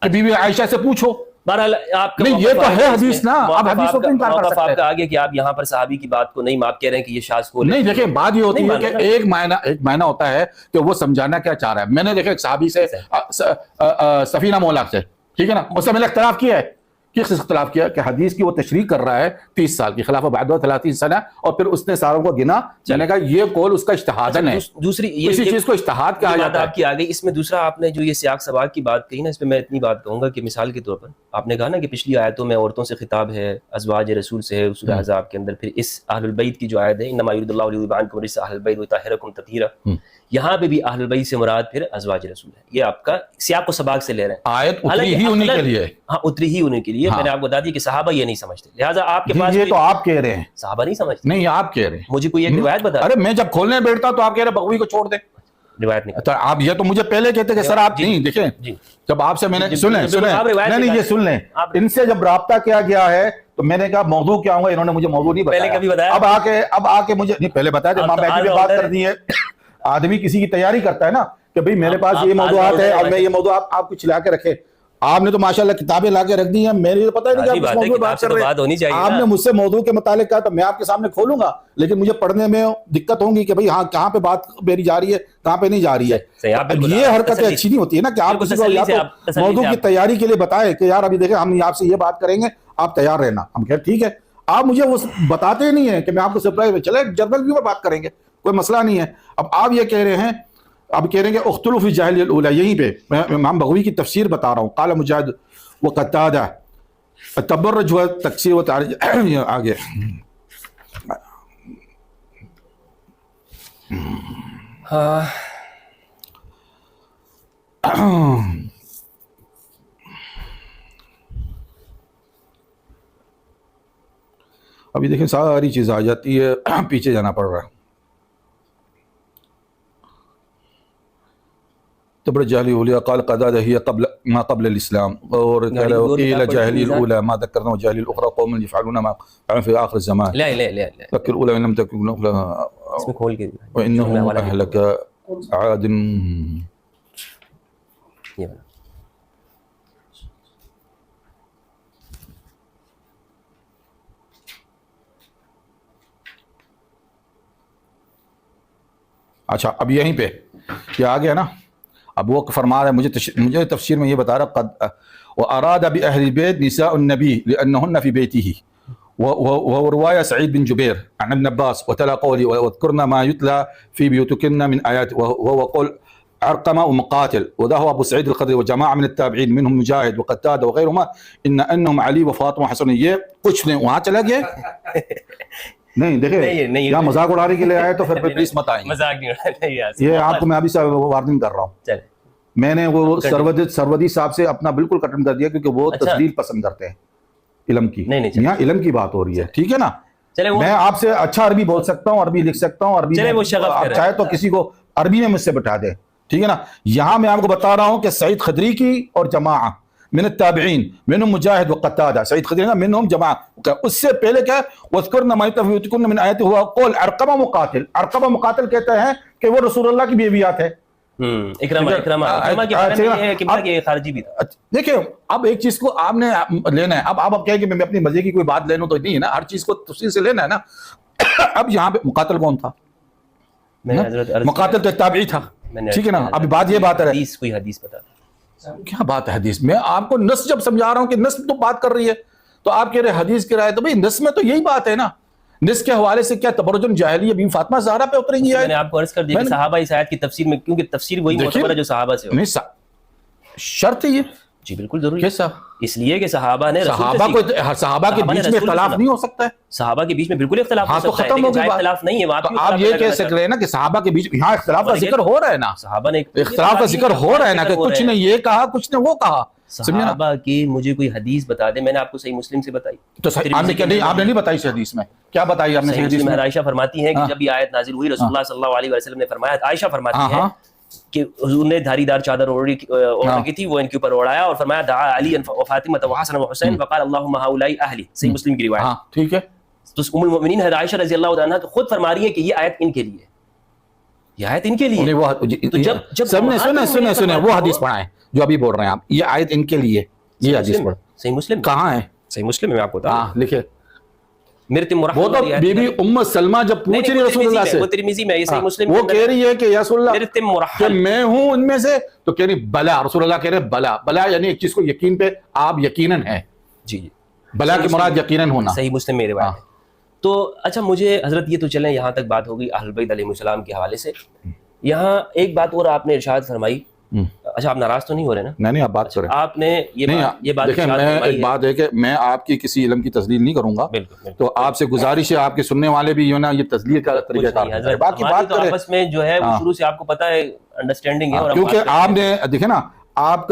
کہ بی بی عائشہ سے پوچھو. بہرحال آپ نہیں, یہ تو ہے حدیث نا, آپ حدیث کو انکار کر سکتے ہیں. آپ کا آگے کہ آپ یہاں پر صحابی کی بات کو نہیں, آپ کہہ رہے ہیں کہ یہ شاذ قول ہے. نہیں دیکھیں, بات یہ ہوتی ہے کہ ایک معنی ہوتا ہے کہ وہ سمجھانا کیا چاہ رہا ہے. میں نے دیکھا ایک صحابی سے, سفینہ مولا سے, ٹھیک ہے نا, اس سے میں نے اختلاف کیا ہے. کس اختلاف کیا کہ حدیث کی وہ تشریح کر رہا ہے 30 سال کی, خلافہ بعد 30 سنہ, اور پھر اس نے ساروں کو گنا. میں نے کہا یہ قول اس کا اجتہادن ہے. دوسری کسی چیز کو اجتہاد کہا جاتا ہے. آپ کی آ گئی اس میں. دوسرا آپ نے جو یہ سیاق سباق کی بات کہی نا, اس پہ میں اتنی بات کہوں گا کہ مثال کے طور پر آپ نے کہا نا کہ پچھلی آیتوں میں عورتوں سے خطاب ہے, ازواج رسول سے ہے سورہ احزاب کے اندر. پھر اس اہل البیت کی جو آیت ہے انما یرید اللہ لیذھب عنکم الرجس اہل البیت ویطہرکم تطہیرا, یہاں پہ بھی اہل البیت سے مراد پھر ازواج رسول ہے. یہ آپ کا سیاق و سباق سے لے رہے ہیں. آیت اتری ہی انہی کے لیے, ہاں اتری ہی انہی کے لیے. میں نے آپ کو بتا دی کہ صحابہ یہ نہیں سمجھتے, لہٰذا آپ کے پاس یہ تو آپ کہہ رہے ہیں صحابہ نہیں سمجھتے. نہیں, آپ کہہ رہے ہیں. مجھے کوئی ایک روایت بتا. ارے میں جب کھولنے بیٹھتا تو آپ کہہ رہے بغوی کو چھوڑ دیں, روایت نہیں. آپ یہ تو مجھے پہلے کہتے کہ سر آپ نہیں دیکھیں, جب آپ سے میں نے سن لیں نہیں یہ سن لیں, ان سے جب رابطہ کیا گیا ہے تو میں نے کہا موضوع کیا ہوگا, انہوں نے مجھے موضوع نہیں بتایا. اب آ کے مجھے نہیں پہلے بتایا جب ماں بیٹی پہ بات کر دی ہے. آدمی کسی کی تیاری کرتا ہے نا کہ بھئی میرے پاس یہ موضوعات ہے اور میں یہ موضوع آپ کچھ لا کے رکھے. آپ نے تو ماشاءاللہ کتابیں لا کے رکھ دی ہیں, میرے تو پتہ ہی نہیں کہ آپ موضوع بات کر رہے ہیں. آپ نے مجھ سے موضوع کے متعلق کہا تو میں آپ کے سامنے کھولوں گا, لیکن مجھے پڑھنے میں دقت ہوں گی کہ بھئی ہاں کہاں پہ بات میری جا رہی ہے کہاں پہ نہیں جا رہی ہے. یہ حرکتیں اچھی نہیں ہوتی ہے نا کہ آپ کسی کو یا تو موضوع کی تیاری کے لیے بتائیں کہ یار ابھی دیکھیں ہم آپ سے یہ بات کریں گے, آپ تیار رہنا. ہم کہتے ٹھیک ہے, آپ مجھے وہ بتاتے ہی نہیں ہیں کہ میں آپ کو سرپرائز میں چلے جنرل ویو میں بات کریں گے, کوئی مسئلہ نہیں ہے. اب آپ یہ کہہ رہے ہیں, اب کہہ رہے ہیں کہ اختلف فی الجاہلیہ الاولی, یہیں پہ میں امام بغوی کی تفسیر بتا رہا ہوں. قال مجاہد وقتادہ التبرج و تکسیر و تعریج. آگے ابھی دیکھیں ساری چیز آ جاتی ہے, پیچھے جانا پڑ رہا ہے. تبرج جاہلی اولیاء قال قتادہ ہی قبل ما قبل الاسلام, اور قیل جاہلی الاولى ما ذکرنا وجاہلی الاخرى قوم يفعلون ما فعلوا في اخر الزمان. لا لا لا لا ذکر الاولى ان لم تكن الاولى اس میں کھول کے وانه اهلك عاد. اچھا اب یہیں پہ یہ آ گیا نا. اب وہ فرما رہا ہے, مجھے تفسیر میں یہ بتا رہا قد واراد باہل البیت نساء النبی لانهن في بيته, وروايه سعيد بن جبير عن ابن عباس وتلا قولي واذكرن ما يتلى في بيوتكن من ايات, وهو قول عرقمة ومقاتل, وذا هو ابو سعيد الخدري وجماعه من التابعين منهم مجاهد وقتادة وغيرهما انهم علي وفاطمه وحسن. یہ کچھ نہیں وہاں چلا گیا. نہیں دیکھیں یہاں مذاق اڑانے کے لیے آئے تو پھر پلیز مت آئیں. مذاق نہیں اڑانا, یہ آپ کو میں ابھی سے وارننگ کر رہا ہوں. میں نے وہ سرودی صاحب سے اپنا بالکل کٹن کر دیا کیونکہ وہ تسلیل پسند کرتے ہیں علم کی. یہاں علم کی بات ہو رہی ہے, ٹھیک ہے نا. میں آپ سے اچھا عربی بول سکتا ہوں, عربی لکھ سکتا ہوں, عربی آپ چاہے تو کسی کو عربی میں مجھ سے بٹھا دیں, ٹھیک ہے نا. یہاں میں آپ کو بتا رہا ہوں کہ سعید خدری کی اور جماعہ من التابعین منهم مجاہد وقتادہ, سعید خدری منهم جماعہ. اس سے پہلے کیا وَاذْكُرْنَ مَا يُتْلَىٰ فِي بُيُوتِكُنَّ مِنْ آیَاتِ هُوَ قول عرقمہ مقاتل. عرقمہ مقاتل کہتے ہیں کہ وہ رسول اللہ کی بیویات ہے. اکرمہ کے بارے میں قبلہ کے خارجی بھی تھا. دیکھیں اب ایک چیز کو آپ نے لینا ہے. اب آپ کہیں کہ میں اپنی مزے کی کوئی بات لے لوں تو نہیں ہے نا, ہر چیز کو تفصیل سے لینا ہے نا. اب یہاں پہ مقاتل کون تھا؟ مقاتل تو تابعی تھا, ٹھیک ہے نا. ابھی بات یہ بات ہے, کوئی حدیث بتا دیں. کیا بات ہے حدیث میں, آپ کو نص جب سمجھا رہا ہوں کہ نص تو بات کر رہی ہے تو آپ کہہ رہے حدیث کی رائے, تو بھئی نص میں تو یہی بات ہے نا. نصف کے حوالے سے کیا تبرج جاہلیہ بی فاطمہ زہرا پہ اتریں گی میں نے آپ کو عرض کر دیا کہ صحابہ اس آیت کی تفسیر میں، کیونکہ تفسیر وہی معتبر ہے جو صحابہ سے ہو. نہیں شرط ہے یہ. جی بالکل ضروری ہے. کیسا؟ اس لیے کہ صحابہ نے صحابہ کو صحابہ کے بیچ میں اختلاف نہیں ہو سکتا ہے. صحابہ کے بیچ میں بالکل اختلاف ہاں ہو تو سکتا ہے، ختم ہو لیکن گئی بات. اختلاف نہیں ہے وہاں. تو آپ یہ کہہ سک رہے ہیں نا کہ صحابہ کے بیچ یہاں اختلاف کا ذکر ہو رہا ہے نا، صحابہ نے اختلاف کا ذکر ہو رہا ہے نا کہ کچھ نے یہ کہا کچھ نے وہ کہا. صحابہ کی مجھے کوئی حدیث بتا دے. میں نے آپ کو صحیح مسلم سے بتائی. تو آپ نے نہیں بتائی حدیث میں. کیا بتائی آپ نے حدیث میں؟ عائشہ فرماتی ہیں کہ جب یہ آیت نازل ہوئی رسول اللہ صلی اللہ علیہ وسلم نے فرمایا، عائشہ فرماتی ہیں کہ حضور نے دھاری دار چادر اوڑھ رکھی تھی، وہ ان کے اوپر اوڑھایا اور فرمایا دعا علی و فاطمہ و حسن و حسین وقال اللهم هؤلاء اہلی. صحیح مسلم کی روایت. ٹھیک ہے. تو ام المؤمنین حضرت عائشہ رضی اللہ عنہا خود فرما رہی ہے کہ یہ آیت ان کے لیے، یہ آیت ان کے لیے. تو جب سنیں وہ حدیث پڑھائیں جو ابھی بول رہے ہیں آپ. یہ آیت ان کے لیے، یہ حدیث پڑھ. صحیح مسلم کہاں ہے؟ صحیح مسلم میں آپ کو بتا. ہاں لکھے. میرے وہ تو بی بی ام سلمہ جب پوچھ رہی رسول اللہ سے، وہ ترمذی میں، یہ صحیح مسلم وہ کہہ رہی ہے کہ یا رسول اللہ کہ میں ہوں ان میں سے، تو کہہ رہی بلا. رسول اللہ کہہ رہے بلا. بلا یعنی ایک چیز کو یقین پہ آپ یقیناً ہیں. جی جی. بلا کی مراد یقیناً ہونا. صحیح مسلم میں روایت ہے. تو اچھا مجھے حضرت یہ تو چلیں یہاں تک بات ہو گئی اہل بیت علیہ السلام کے حوالے سے. یہاں ایک بات اور آپ نے ارشاد فرمائی. اچھا آپ ناراض تو نہیں ہو رہے نا؟ نہیں آپ بات کریں. آپ نے یہ بات دیکھیں، میں ایک بات ہے کہ میں آپ کی کسی علم کی تسلیل نہیں کروں گا. تو آپ سے گزارش ہے، آپ کے سننے والے بھی یہ نا یہ تسلیل کا طریقہ کار ہے. باقی بات کریں آپس میں جو ہے وہ شروع سے آپ کو پتہ ہے انڈرسٹینڈنگ ہے. کیونکہ آپ نے دیکھیں نا، آپ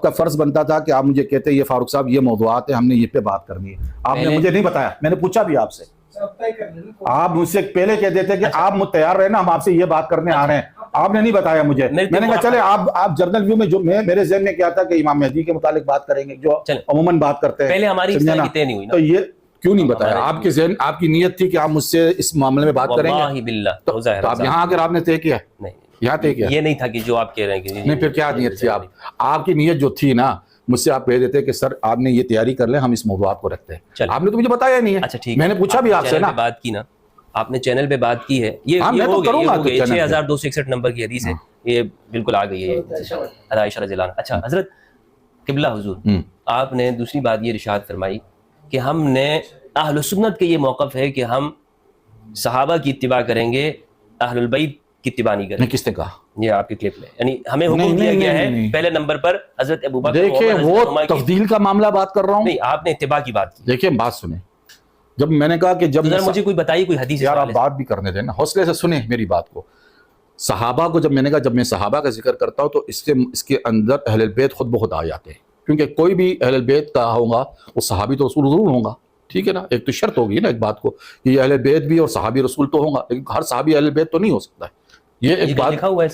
کا فرض بنتا تھا کہ آپ مجھے کہتے یہ فاروق صاحب یہ موضوعات ہیں، ہم نے یہ پہ بات کرنی ہے. آپ نے مجھے نہیں بتایا. میں نے پوچھا بھی آپ سے، آپ مجھ سے پہلے کہہ دیتے کہ آپ تیار رہے نا، ہم آپ سے یہ بات کرنے آ رہے ہیں. آپ نے نہیں بتایا مجھے. میں نے کہا چلے آپ جرنل ویو میں جو میرے ذہن میں کیا تھا کہ امام مہدی کے متعلق بات کریں گے جو عموماً بات کرتے ہیں. پہلے ہماری اس طرح کی طے نہیں ہوئی نا. تو یہ کیوں نہیں بتایا؟ آپ کے ذہن، آپ کی نیت تھی کہ آپ مجھ سے اس معاملے میں بات کریں گے. واللہ باللہ. تو آپ یہاں آ کر آپ نے طے کیا؟ نہیں یہاں طے کیا. یہ نہیں تھا کہ جو آپ کہہ رہے ہیں کہ نہیں. پھر کیا نیت تھی آپ کی نیت جو تھی نا، مجھ سے آپ کہہ دیتے کہ سر آپ نے یہ تیاری کر لیں، ہم اس موضوعات کو رکھتے ہیں. آپ نے تو مجھے بتایا نہیں ہے. اچھا ٹھیک ہے. میں نے پوچھا بھی آپ سے نا. بات کی نا آپ نے، چینل پہ بات کی ہے. یہ ہو گئی 6261 نمبر کی حدیث ہے. یہ بالکل آ گئی ہے عائشہ رضی اللہ عنہا. اچھا حضرت قبلہ حضور، آپ نے دوسری بات یہ ارشاد فرمائی کہ ہم نے اہل سنت کے یہ موقف ہے کہ ہم صحابہ کی اتباع کریں گے، اہل البیت کی اتباع نہیں کریں گے. کس نے کہا؟ یہ آپ کی کلپ میں، یعنی ہمیں حکم دیا گیا ہے پہلے نمبر پر حضرت ابوبکر. دیکھیں وہ تفضیل کا معاملہ بات کر رہا ہوں. نہیں آپ نے اتباع کی بات کی. دیکھیں بات سنیں، جب میں نے کہا کہ جب مجھے کوئی بتائیے کوئی حدیث. یار آپ بات بھی کرنے دیں نا، حوصلے سے سنیں میری بات کو. صحابہ کو جب میں نے کہا، جب میں صحابہ کا ذکر کرتا ہوں تو اس کے اندر اہل البیت خود بخود آ جاتے ہیں. کیونکہ کوئی بھی اہل البیت کا ہوگا وہ صحابی تو رسول ضرور ہوگا. ٹھیک ہے نا، ایک تو شرط ہوگی نا ایک بات کو کہ یہ اہل بیت بھی اور صحابی رسول تو ہوگا، لیکن ہر صحابی اہل بیت تو نہیں ہو سکتا ہے. یہ ایک بات لکھا ہوا ہے،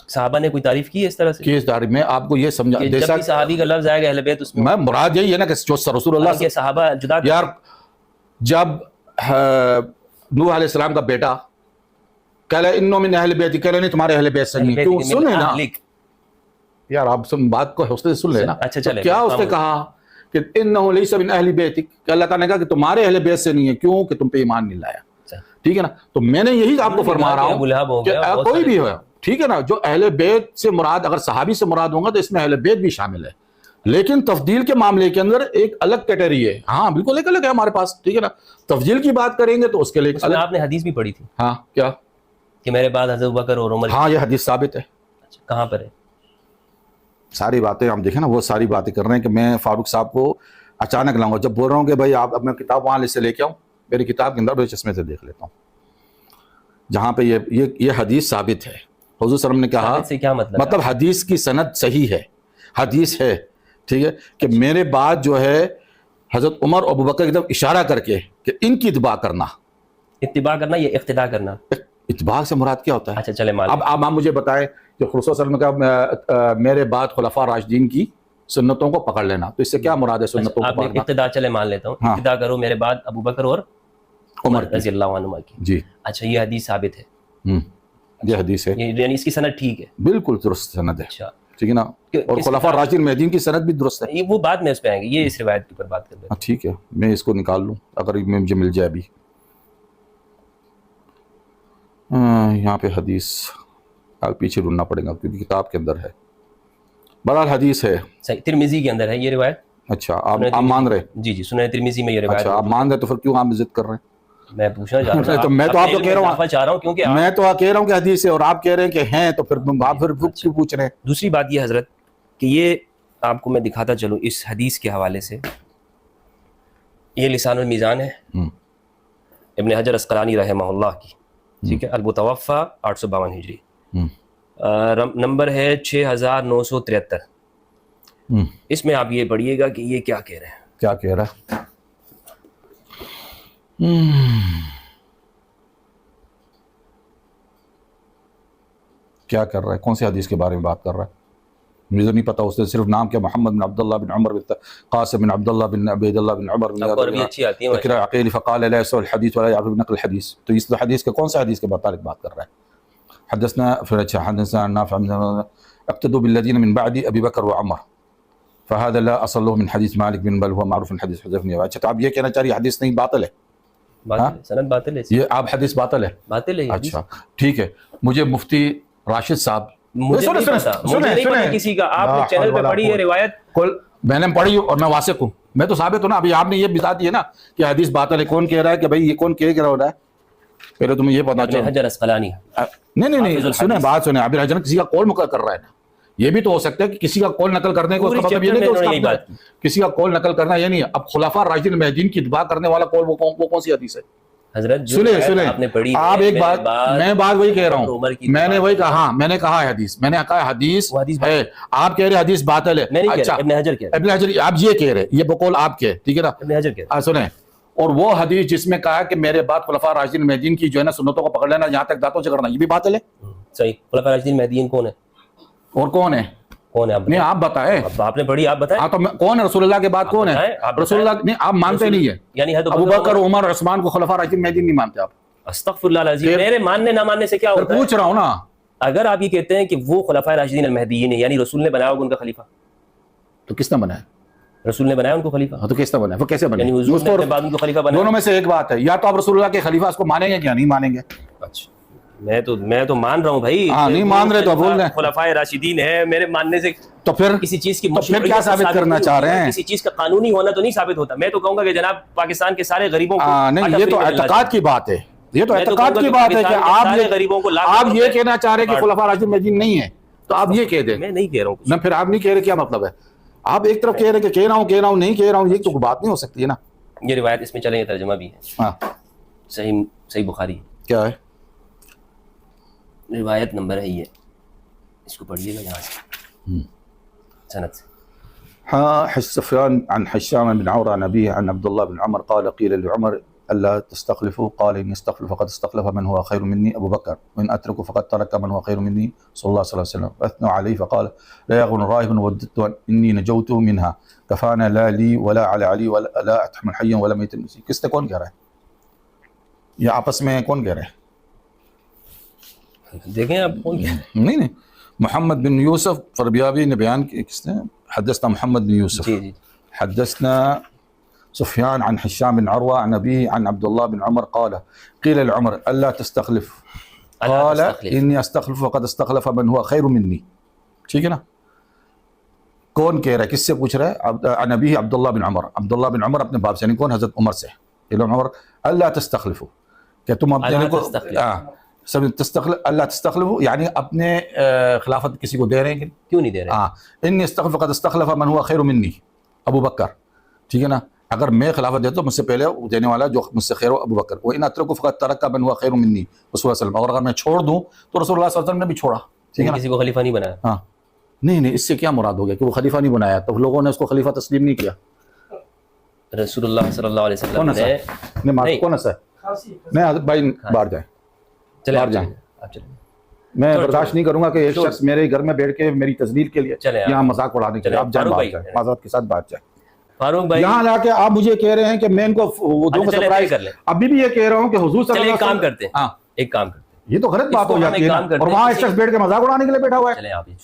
صحابہ نے کوئی تعریف کی ہے اس طرح سے؟ کس تعریف میں آپ کو یہ سمجھا جب بھی صحابی کا لفظ آئے گا اہل بیت، اس میں مراد یہی ہے نا کہ جو رسول اللہ کے صحابہ جدا. یار جب نوح علیہ السلام کا بیٹا کہہ رہے انہوں من اہل بیت، کہہ رہے نہیں تمہارے اہل بیت سے نہیں. کیوں؟ سنیں نا یار، آپ بات کو حوصلے سے سن لینا. اچھا چلے. کیا اس نے کہا کہ انہو لیس من اہل بیت، کہ اللہ تعالیٰ نے کہا کہ تمہارے اہل بیت سے نہیں ہے. کیوں؟ کہ تم پہ ایمان نہیں لایا. ٹھیک ہے نا. تو میں نے یہی آپ کو فرما رہا ہوں کہ کوئی بھی ہو، ٹھیک ہے نا، جو اہل بیت سے مراد اگر صحابی سے مراد ہوں گا تو اس میں اہل بیت بھی شامل ہے. لیکن تفضیل کے معاملے کے اندر ایک الگ کیٹیگری ہے. ہاں بالکل ایک الگ ہے ہمارے پاس. ٹھیک ہے نا. تفضیل کی بات کریں گے تو اس کے لیے الگ. آپ نے حدیث بھی پڑھی تھی. ہاں کیا؟ کہ میرے بعد حضرت ابوبکر اور عمر. ہاں یہ حدیث ثابت ہے. کہاں پر ہے؟ ساری باتیں ہم دیکھیں نا، وہ ساری باتیں کر رہے ہیں کہ میں فاروق صاحب کو اچانک لاؤں گا. جب بول رہا ہوں کہ بھائی آپ اب میں کتاب وہاں سے لے کے آؤں، میری کتاب کے اندر چشمے سے دیکھ لیتا ہوں جہاں پہ یہ حدیث ثابت ہے. حضور صلی اللہ علیہ وسلم نے کہا، سے کیا مطلب حدیث کی سند صحیح ہے، حدیث ہے. ٹھیک ہے کہ میرے بعد جو ہے حضرت عمر اور ابوبکر کی طرف اشارہ کر کے کہ ان کی اتباع کرنا. اتباع کرنا یا اقتداء کرنا؟ اتباع سے مراد کیا ہوتا ہے؟ اچھا چلے اب آپ مجھے بتائیں کہ رسول صلی اللہ علیہ وسلم نے کہا میرے بعد خلفاء راشدین کی سنتوں کو پکڑ لینا، تو اس سے کیا مراد ہے سنتوں کو پکڑنا؟ اقتداء چلے مان لیتا ہوں. اقتداء کرو میرے بعد ابوبکر اور عمر رضی اللہ عنہما کی. جی اچھا یہ حدیث ثابت ہے. یہ حدیث ہے، یعنی اس کی سند ٹھیک ہے؟ بالکل درست سند ہے. اچھا ٹھیک ہے نا. اور خلفاء راشدین مہدیین کی سند بھی درست ہے. وہ بعد میں اس پہ آئیں گے، یہ اس روایت کے اوپر بات کر رہے ہیں. ٹھیک ہے، میں اس کو نکال لوں اگر مجھے مل جائے. ابھی یہاں پہ حدیث پیچھے ڈھونڈنا پڑے گا کیونکہ کتاب کے اندر ہے. بہرحال حدیث ہے، صحیح. ترمذی کے اندر ہے یہ روایت. اچھا آپ مان رہے؟ جی جی، سنن ترمذی میں یہ روایت. اچھا آپ مان رہے تو پھر کیوں آپ ضد کر رہے ہیں؟ میں پوچھنا چاہ رہا ہوں، تو میں تو آپ کو کہہ رہا چاہ رہا ہوں کیونکہ ہوں، میں تو کہہ رہا ہوں کہ حدیث ہے اور آپ کہہ رہے ہیں کہ ہیں، تو پھر آپ پھر کیوں پوچھ رہے ہیں؟ دوسری بات یہ حضرت کہ یہ آپ کو میں دکھاتا چلوں اس حدیث کے حوالے سے، یہ لسان المیزان ہے ابن حجر اسقلانی رحمہ اللہ کی، ٹھیک ہے، المتوفی 852 ہجری، نمبر ہے 6973۔ اس میں آپ یہ پڑھیے گا کہ یہ کیا کہہ رہے ہیں۔ کیا کہہ رہا ہے؟ کیا کر رہا ہے؟ کون سی حدیث کے بارے میں بات کر رہا ہے؟ مجھے نہیں پتا، اس نے صرف نام کیا محمد بن عبداللہ بن عمر بن قاسم بن عبداللہ بن عبید اللہ بن عمر بن عربی اچھی آتی ہے عقیل فقال لا يسوى الحديث ولا يعرف نقل الحديث، تو اس حدیث کے کون سے حدیث کے متعلق بات کر رہا ہے؟ حدثنا فرجہ حدثنا نافع اقتدوا بالذين من بعد ابي بکر وعمر فهذا لا اصل له من حديث مالك بن بل هو معروف من حديث حذيفه بن يمان۔ اچھا تو آپ یہ کہنا چاہ رہی حدیث نہیں باطل ہے؟ سند باطل ہے، یہ آپ حدیث باطل ہے؟ باطل ہے۔ اچھا ٹھیک ہے، مجھے مفتی راشد صاحب، مجھے نہیں پتا کسی کا، آپ نے چینل پہ پڑھی ہے روایت؟ میں نے پڑھی اور میں واثق ہوں، میں تو ثابت ہوں نا۔ ابھی آپ نے یہ بتا دی ہے نا کہ حدیث باطل ہے، کون کہہ رہا ہے کہ بھائی یہ کون کہہ رہا ہے؟ پہلے تمہیں یہ پتا چاہیے۔ حجر اسقلانی، نہیں سنیں بات سنیں، ابن حجر کسی کا قول مقرر کر رہا ہے نا، یہ بھی تو ہو سکتا ہے کہ کسی کا قول نقل کرنے کو مطلب یہ نہیں کہ کسی کا قول نقل کرنا یہ نہیں ہے۔ اب خلفاء راشدین المہدیین کی اتباع کرنے والا قول وہ کون سی حدیث ہے؟ حضرت سنیں آپ ایک بات، میں بات وہی کہہ رہا ہوں، میں نے وہی کہا، میں نے کہا حدیث، میں نے کہا حدیث ہے، آپ کہہ رہے حدیث باطل ہے۔ اچھا ابن حجر آپ یہ کہہ رہے، یہ بقول آپ کے، ٹھیک ہے نا؟ ابن حجر کہہ رہے سنیں، اور وہ حدیث جس میں کہا کہ میرے بعد خلفاء راشدین المہدیین کی جو ہے نا سنتوں کو پکڑ لینا، یہاں تک دانتوں سے کرنا، یہ بھی باطل ہے۔ صحیح، خلفاء راشدین المہدیین کون ہے؟ اور کون ہے؟ نہیں آپ بتائیں، آپ نے پڑھی، آپ بتائیں تو کون ہے رسول اللہ کے بعد کون ہے؟ رسول اللہ نہیں، آپ مانتے نہیں ہے، یعنی ابو بکر عمر عثمان کو خلفاء راشدین المہدیین نہیں مانتے آپ؟ استغفر اللہ العظیم، میرے ماننے نہ ماننے سے کیا ہوتا ہے؟ پوچھ رہا ہوں نا، اگر آپ یہ کہتے ہیں کہ وہ خلفاء راشدین المہدیین ہیں، یعنی رسول نے بنایا ہوگا ان کا خلیفہ، تو کس نے بنایا؟ رسول نے بنایا ان کو خلیفہ، تو کس نے بنایا؟ وہ کیسے بنایا؟ یعنی حضور نے اپنے بعد ان کو خلیفہ بنایا۔ دونوں میں سے ایک بات ہے، یا تو آپ رسول اللہ کے خلیفہ اس کو مانیں گے یا نہیں مانیں گے؟ اچھا میں تو مان رہا ہوں بھائی، نہیں مان رہے تو بول رہے ہیں خلفاء راشدین ہیں، میرے ماننے سے تو پھر کسی چیز کی پھر کیا ثابت کرنا چاہ رہے ہیں؟ کسی چیز کا قانونی ہونا تو نہیں ثابت ہوتا۔ میں تو کہوں گا کہ جناب پاکستان کے سارے غریبوں کو، نہیں یہ تو اعتقاد کی بات ہے، یہ تو اعتقاد کی بات ہے کہ آپ یہ کہنا چاہ رہے ہیں کہ خلفاء راشدین المہدیین نہیں ہے، تو آپ یہ کہہ دیں۔ میں نہیں کہہ رہا ہوں نہ پھر آپ نہیں کہہ رہے، کیا مطلب ہے؟ آپ ایک طرف کہہ رہے کہ کہہ رہا ہوں نہیں کہہ رہا ہوں، یہ تو بات نہیں ہو سکتی ہے نا۔ یہ روایت اس میں چلیں، یہ ترجمہ بھی ہے، ہاں صحیح بخاری کیا ہے؟ روایت نمبر ہے یہ، اس کو پڑھیے گا یہاں سے سند سے۔ ہاں سفیان عن حشام بن عور عن ابيه عن عبد الله بن عمر قال قيل لعمر الا تستخلفوا قال ان استخلف فقد استخلف من هو خير مني ابو بكر وان اترك فقد ترك من هو خير مني صلى الله عليه وسلم واثنوا عليه فقال لا يغن راهب وددت اني نجوت منها كفانا لا لي ولا على علي ولا لا اتحمل حيا ولا ميتا نسي۔ کس نے کون کہہ رہا ہے؟ یہ آپس میں کون کہہ رہے ہیں؟ دیکھیں آپ کون کہہ رہے ہیں؟ نہیں محمد بن یوسف فربیابی نے بیان کی، کس نے؟ حدثنا محمد بن یوسف، جی حدثنا سفیان عن حشام بن عروة عن أبيه عن عبد الله بن عمر قال قيل لعمر ألا تستخلف قال إني أستخلف وقد استخلف من هو خير مني۔ ٹھیک ہے نا؟ کون کہہ رہا ہے؟ کس سے پوچھ رہا ہے؟ عن أبيه عبد الله بن عمر، عبد الله بن عمر اپنے باپ سے، یعنی کون؟ حضرت عمر سے۔ قيل عمر ألا تستخلفوا، کہ تم اپنے کو اللہ تستخلفوا یعنی اپنے خلافت کسی کو دے رہے ہیں؟ کیوں نہیں دے رہے؟ انی استخلف فقد استخلف من هو خیر منی ابو بکر، ٹھیک ہے نا؟ اگر میں خلافت دیتا تو مجھ سے پہلے دینے والا جو مجھ سے خیر ہو ابو بکر۔ وان اترک فقد ترک من هو خیر منی رسول اللہ صلی اللہ علیہ وسلم، اور اگر میں چھوڑ دوں تو رسول اللہ صلی اللہ علیہ وسلم نے بھی چھوڑا، ٹھیک ہے نا؟ کسی کو خلیفہ نہیں بنایا۔ ہاں نہیں اس سے کیا مراد ہو گیا کہ وہ خلیفہ نہیں بنایا تو لوگوں نے اس کو خلیفہ تسلیم نہیں کیا؟ رسول اللہ صلی اللہ علیہ وسلم نے کون سا نہیں بھائی باہر جائیں، باہر جائیں، میں برداشت نہیں کروں گا کہ ایک شخص میرے گھر میں بیٹھ کے میری تذلیل کے لیے یہاں مذاق اڑانے کے لیے آپ جائیں، باہر جائیں، معذرت کے ساتھ بات جائیں۔ فاروق بھائی یہاں لا کے آپ مجھے کہہ رہے ہیں کہ میں ان کو دوں گا سرپرائز، ابھی بھی یہ کہہ رہا ہوں کہ حضور صلی اللہ علیہ وسلم، ایک کام کرتے ہیں، ایک کام کرتے ہیں، یہ تو غلط بات ہو جاتی ہے اور وہاں ایک شخص بیٹھ کے مذاق اڑانے کے لیے بیٹھا ہوا ہے،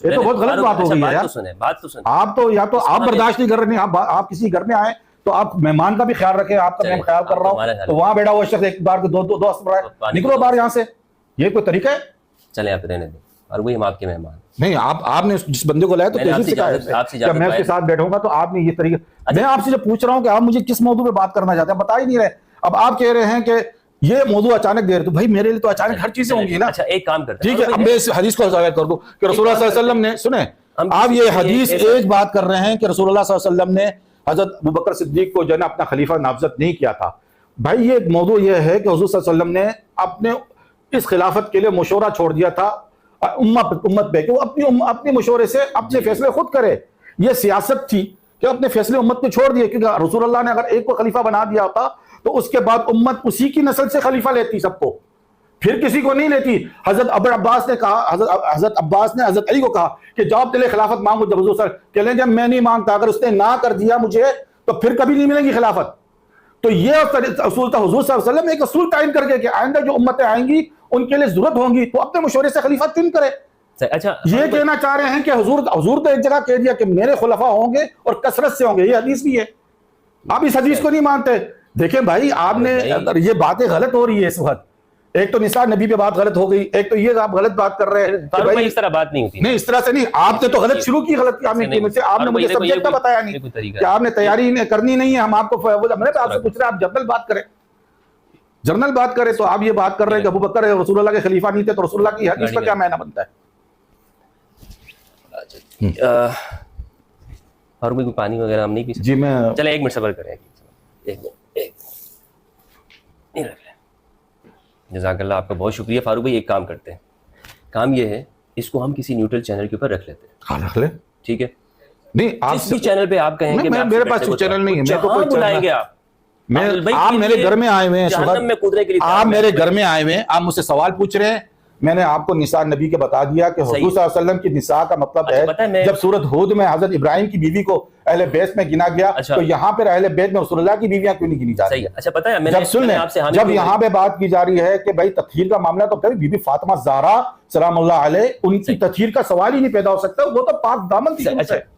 یہ تو بہت غلط بات ہو گئی ہے یار۔ بات تو سنیں، آپ تو یا تو آپ برداشت نہیں کر رہے ہیں، آپ کسی گھر میں آئے تو آپ مہمان کا بھی خیال رکھیں، آپ کا میں خیال کر رہا ہوں تو وہاں بیٹھا ہوا شخص ایک بار دو نکلو باہر یہاں سے، یہ کوئی طریقہ ہے؟ چلیں آپ رہنے دیں، اور وہی ہم آپ کے مہمان نہیں، آپ نے جس بندے کو لایا تو تہذیب سے کہا ہے میں اس کے ساتھ بیٹھوں گا تو آپ نے یہ طریقہ، میں آپ سے جو پوچھ رہا ہوں کہ آپ مجھے کس موضوع پہ بات کرنا چاہتے ہیں بتا ہی نہیں رہے۔ اب آپ کہہ رہے ہیں کہ یہ موضوع اچانک دے رہے تو بھائی میرے لیے تو اچانک ہر چیزیں ہوں گی نا. اچھا ایک کام کرتے ہیں, ٹھیک ہے, اب میں اس حدیث کو ثابت کر دوں کہ رسول اللہ صلی اللہ علیہ وسلم نے, سنیں آپ یہ حدیث ایک بات کر رہے ہیں کہ رسول اللہ صلی اللہ علیہ وسلم نے حضرت ابوبکر صدیق کو جو ہے نا اپنا خلیفہ نامزد نہیں کیا تھا. بھائی یہ موضوع یہ ہے کہ حضور صلی اللہ علیہ وسلم نے اپنے اس خلافت کے لیے مشورہ چھوڑ دیا تھا امت پہ کہ وہ اپنی مشورے سے اپنے فیصلے خود کرے. یہ سیاست تھی کہ اپنے فیصلے امت پہ چھوڑ دیے, کیونکہ رسول اللہ نے اگر ایک کو خلیفہ بنا دیا ہوتا تو اس کے بعد امت اسی کی نسل سے خلیفہ لیتی سب کو, پھر کسی کو نہیں لیتی. حضرت ابو عباس نے کہا, حضرت عباس نے حضرت علی کو کہا کہ جب تیرے خلافت مانگو, جب حضور صلی اللہ علیہ وسلم کہہ لیں جب میں نہیں مانگتا, اگر اس نے نہ کر دیا مجھے تو پھر کبھی نہیں ملے گی خلافت. تو یہ اصول تھا حضور صلی اللہ علیہ وسلم نے ایک اصول تعین کر کے کہ آئندہ جو امتیں آئیں گی ان کے لیے ضرورت ہوں گی تو اپنے مشورے سے خلیفہ چن کرے. اچھا یہ کہنا چاہ رہے ہیں کہ حضور تو ایک جگہ کہہ دیا کہ میرے خلفاء ہوں گے اور کثرت سے ہوں گے, یہ حدیث بھی ہے. آپ اس حدیث کو نہیں مانتے. دیکھیں بھائی آپ نے یہ باتیں غلط ہو رہی ہے اس وقت. ایک تو نساء نبی پہ بات غلط ہو گئی, ایک تو یہ آپ غلط بات کر رہے ہیں. اس طرح بات نہیں ہوتی. نہیں اس طرح سے نہیں, آپ نے تو غلط شروع کی, غلط آپ نے مجھے سبجیکٹ کا بتایا نہیں کہ آپ نے تیاری کرنی نہیں ہے. ہم آپ کو میں آپ سے پوچھ رہے ہیں, آپ جنرل بات کریں, جنرل بات کریں. تو آپ یہ بات کر رہے ہیں کہ ابوبکر رسول اللہ کے خلیفہ نہیں تھے, تو رسول اللہ کی حدیث کا کیا معنی بنتا ہے؟ اور کوئی پانی وغیرہ ہم نہیں پی سکتے؟ جی میں چلے 1 منٹ صبر کریں, ایک نہیں رکھ لیں. جزاک اللہ, آپ کا بہت شکریہ. فاروق بھائی ایک کام کرتے ہیں, کام یہ ہے اس کو ہم کسی نیوٹرل چینل کے اوپر رکھ لیتے ہیں. ہاں رکھ لیں. ٹھیک ہے, نہیں آپ جس بھی چینل پہ آپ کہیں گے میرے پاس چینل نہیں ہے, میں تو کوئی بلائیں گے آپ. آپ میرے گھر میں آئے ہوئے ہیں, آپ میرے گھر میں آئے ہوئے ہیں, آپ مجھ سے سوال پوچھ رہے ہیں. میں نے آپ کو نساء نبی کے بتا دیا کہ حضور صلی اللہ علیہ وسلم کی نساء کا مطلب ہے جب سورۃ ہود میں حضرت ابراہیم کی بیوی کو اہل بیت میں گنا گیا تو یہاں پر اہل بیت میں رسول اللہ کی بیویاں کیوں نہیں گنی جا رہی؟ اچھا پتہ ہے, جب سن لیں, جب یہاں پہ بات کی جا رہی ہے کہ بھائی تطہیر کا معاملہ, تو کبھی بی بی فاطمہ زہرا سلام اللہ علیہ ان کی تطہیر کا سوال ہی نہیں پیدا ہو سکتا, وہ تو پاک دامن تھی.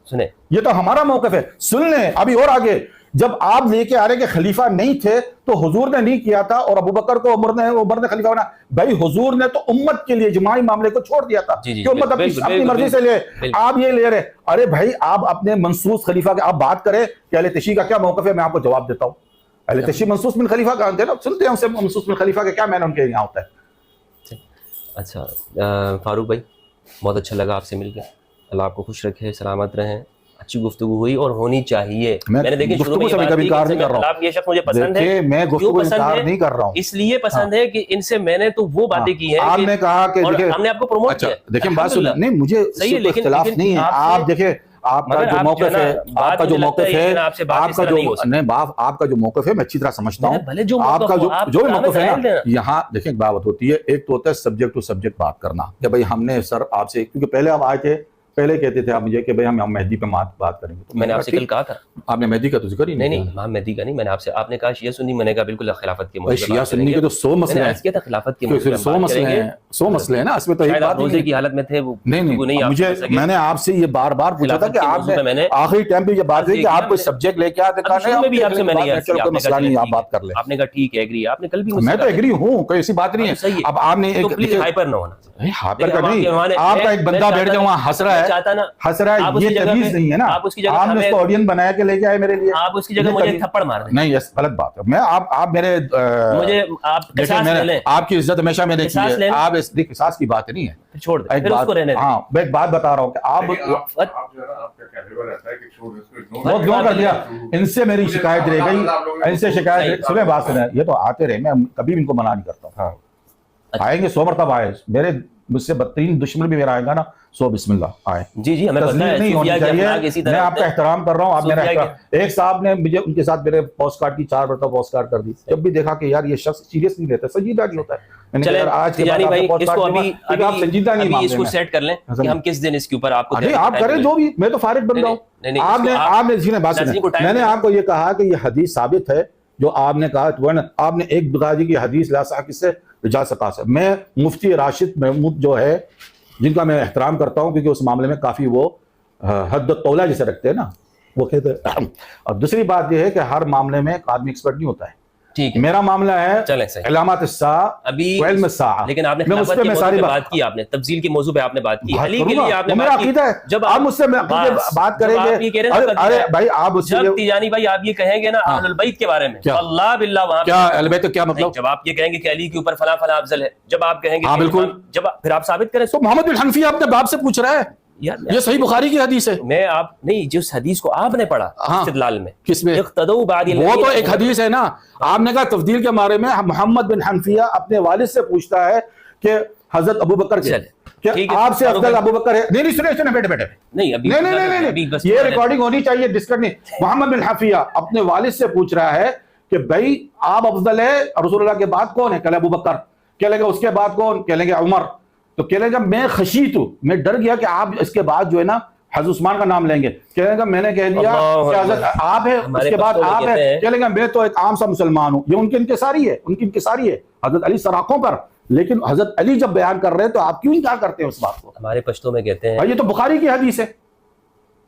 سنیں, یہ تو ہمارا موقف ہے. سن لیں ابھی اور آگے, جب آپ لے کے آ رہے کہ خلیفہ نہیں تھے تو حضور نے نہیں کیا تھا اور ابوبکر کو عمر نے خلیفہ بنا. بھائی حضور نے تو امت کے لیے اجماعی معاملے کو چھوڑ دیا تھا کہ امت اپنی مرضی سے لے. آپ یہ لے رہے, ارے بھائی آپ اپنے منصوص خلیفہ کے آپ بات کریں کہ اہل تشیع کا کیا موقف ہے, میں آپ کو جواب دیتا ہوں. اہل تشیع منصوص من خلیفہ کا نا, سنتے ہیں ان سے منصوص من خلیفہ کا کیا معنی ان کے یہاں ہوتا ہے. اچھا فاروق بھائی بہت اچھا لگا آپ سے مل کے, اللہ آپ کو خوش رکھے, سلامت رہیں. اچھی گفتگو ہوئی اور ہونی چاہیے. میں نے دیکھیں شروع میں انکار نہیں کر رہا ہوں, یہ شخص مجھے پسند ہے, میں گفتگو انکار نہیں کر رہا ہوں, اس لیے پسند ہے کہ ان سے میں نے تو وہ باتیں کی ہیں, آپ نے کہا کہ ہم نے آپ کو پروموٹ کیا. دیکھیں بات سنیں, نہیں مجھے اختلاف نہیں ہے. آپ دیکھیں آپ کا جو موقف ہے, آپ کا جو موقف ہے, آپ کا جو موقف ہے میں اچھی طرح سمجھتا ہوں. آپ کا جو بھی موقف ہے نا, یہاں دیکھیں ایک بات ہوتی ہے, ایک تو ہوتا ہے سبجیکٹ ٹو سبجیکٹ بات کرنا کہ بھائی ہم نے سر آپ سے, کیونکہ پہلے آپ آئے تھے, پہلے کہتے تھے آپ مجھے کہ بھائی ہم مہدی پہ بات کریں گے, تو میں نے آپ سے کل کہا تھا. آپ نے مہدی کا تو ذکر ہی نہیں, امام مہدی کا نہیں, میں نے آپ سے, آپ نے کہا شیعہ سنی, میں نے کہا بالکل خلافت کے موضوع. شیعہ سنی کے تو 100 مسئلے ہیں, کیا تھا خلافت کے موضوع 100 مسئلے ہیں, 100 مسئلے ہیں نا, اس میں تو ایک بات روزے کی حالت میں تھے وہ. نہیں مجھے, میں نے آپ سے یہ بار بار پوچھا تھا کہ آپ نے آخری ٹائم پہ یہ بات کی کہ آپ کوئی سبجیکٹ لے کے آتے تھے, میں بھی آپ سے میں نے کوئی مسئلہ نہیں, آپ بات کر لیں. آپ نے کہا ٹھیک ہے, ایگری. آپ نے کل بھی, میں تو ایگری ہوں, کوئی ایسی بات نہیں ہے. اب آپ نے ایک ہائپر نہ ہونا, ہائپر کا نہیں, آپ کا ایک بندہ بیٹھ کے وہاں ہنس رہا ہے, یہ تمیز نہیں ہے نا. آپ نے اس کو آڈینس بنا کے لے کے آئے میرے لیے, آپ اس کی جگہ مجھے تھپڑ مار دیں. نہیں یہ غلط بات ہے. میں آپ میرے مجھے آپ کی عزت ہمیشہ میں نے کی ہے, آپ اس قصاص کی بات نہیں ہے, چھوڑ دیں پھر اس کو رہنے دیں. ہاں میں ایک بات بتا رہا ہوں کہ آپ بہت کیوں کر دیا, ان سے میری شکایت رہ گئی, ان سے شکایت سنیں, بات سنیں, یہ تو آتے رہے, میں کبھی بھی ان کو منع نہیں کرتا ہوں. آئیں گے 100 مرتبہ آئے, میرے مجھ سے بدترین دشمن بھی میرا آئے گا نا, 100 بسم اللہ آئے. جی ہمیں پتہ ہے, نہیں ہونی چاہیے. میں آپ کا احترام کر رہا ہوں, آپ میرا احترام. ایک صاحب نے مجھے ان کے ساتھ میرے پوسٹ کارڈ کی 4 مرتبہ پوسٹ کارڈ کر دی, جب بھی دیکھا کہ یار یہ شخص سیریس نہیں لیتا, سنجیدہ نہیں ہوتا ہے. چلیں تجانی بھائی اس کو ابھی اس کو سیٹ کر لیں کہ ہم کس دن اس کے اوپر آپ کو آپ کریں جو بھی, میں تو فارغ بن رہا ہوں. آپ نے بات سنیں, میں نے آپ کو یہ کہا کہ یہ حدیث ثابت ہے جو آپ نے کہا, آپ نے ایک بتا دی کہ حدیث لا صح کس سے رجال ثقات سے. میں مفتی راشد محمود جو ہے, جن کا میں احترام کرتا ہوں کیونکہ اس معاملے میں کافی وہ حد و طولہ جسے رکھتے ہیں نا, وہ کہتے ہیں. اور دوسری بات یہ ہے کہ ہر معاملے میں ایک آدمی ایکسپرٹ نہیں ہوتا ہے. ٹھیک ہے میرا معاملہ ہے چلیں صحیح علامات الساعہ ابھی وعلم الساعہ، لیکن آپ نے میں اس خلافت پہ کے میں موضوع ساری پہ بات کی، آپ نے تفضیل کے موضوع پہ آپ نے بات کی، علی کے لیے آپ نے میرا بات کی. عقیدہ ہے، جب آپ مجھ سے بات کریں گے، آپ یہ کہہ رہے ہیں ارے بھائی آپ اس جب تیجانی بھائی آپ یہ کہیں گے نا اہل البیت کے بارے میں اللہ باللہ وہاں کیا اہل بیت کیا مطلب؟ جب آپ یہ کہیں گے کہ علی کے اوپر فلاں فلاں افضل ہے، جب آپ کہیں گے ہاں بالکل، جب پھر آپ ثابت کریں تو محمد بن حنفیہ اپنے باپ سے پوچھ رہا ہے، یہ صحیح بخاری کی حدیث ہے. میں آپ نہیں جس حدیث کو آپ نے پڑھا استدلال میں کس میں؟ اقتدوا بعد وہ تو ایک حدیث ہے نا، آپ نے کہا تفضیل کے بارے میں محمد بن حنفیہ اپنے والد سے پوچھتا ہے کہ حضرت ابو بکر کے کہ آپ سے افضل ابو بکر ہے. نہیں سنے بیٹے نہیں یہ ریکارڈنگ ہونی چاہیے، ڈسکٹ نہیں. محمد بن حنفیہ اپنے والد سے پوچھ رہا ہے کہ بھائی آپ افضل ہے، رسول اللہ کے بعد کون ہے؟ کہلے ابو بکر. کہہ لیں گے اس کے بعد کون؟ کہہ لیں گے عمر. تو کہہ لیں گے میں خشیت ہوں، میں ڈر گیا کہ آپ اس کے بعد جو ہے نا حضرت عثمان کا نام لیں گے. کہہ لیں گے میں نے کہہ دیا کہ حضرت آپ ہے، اس کے بعد آپ ہے. کہہ لیں گے میں تو ایک عام سا مسلمان ہوں. یہ ان کی انکساری ہے حضرت علی سراخوں پر. لیکن حضرت علی جب بیان کر رہے ہیں تو آپ کیوں انکار کرتے ہیں اس بات کو؟ ہمارے پشتوں میں کہتے ہیں یہ تو بخاری کی حدیث ہے،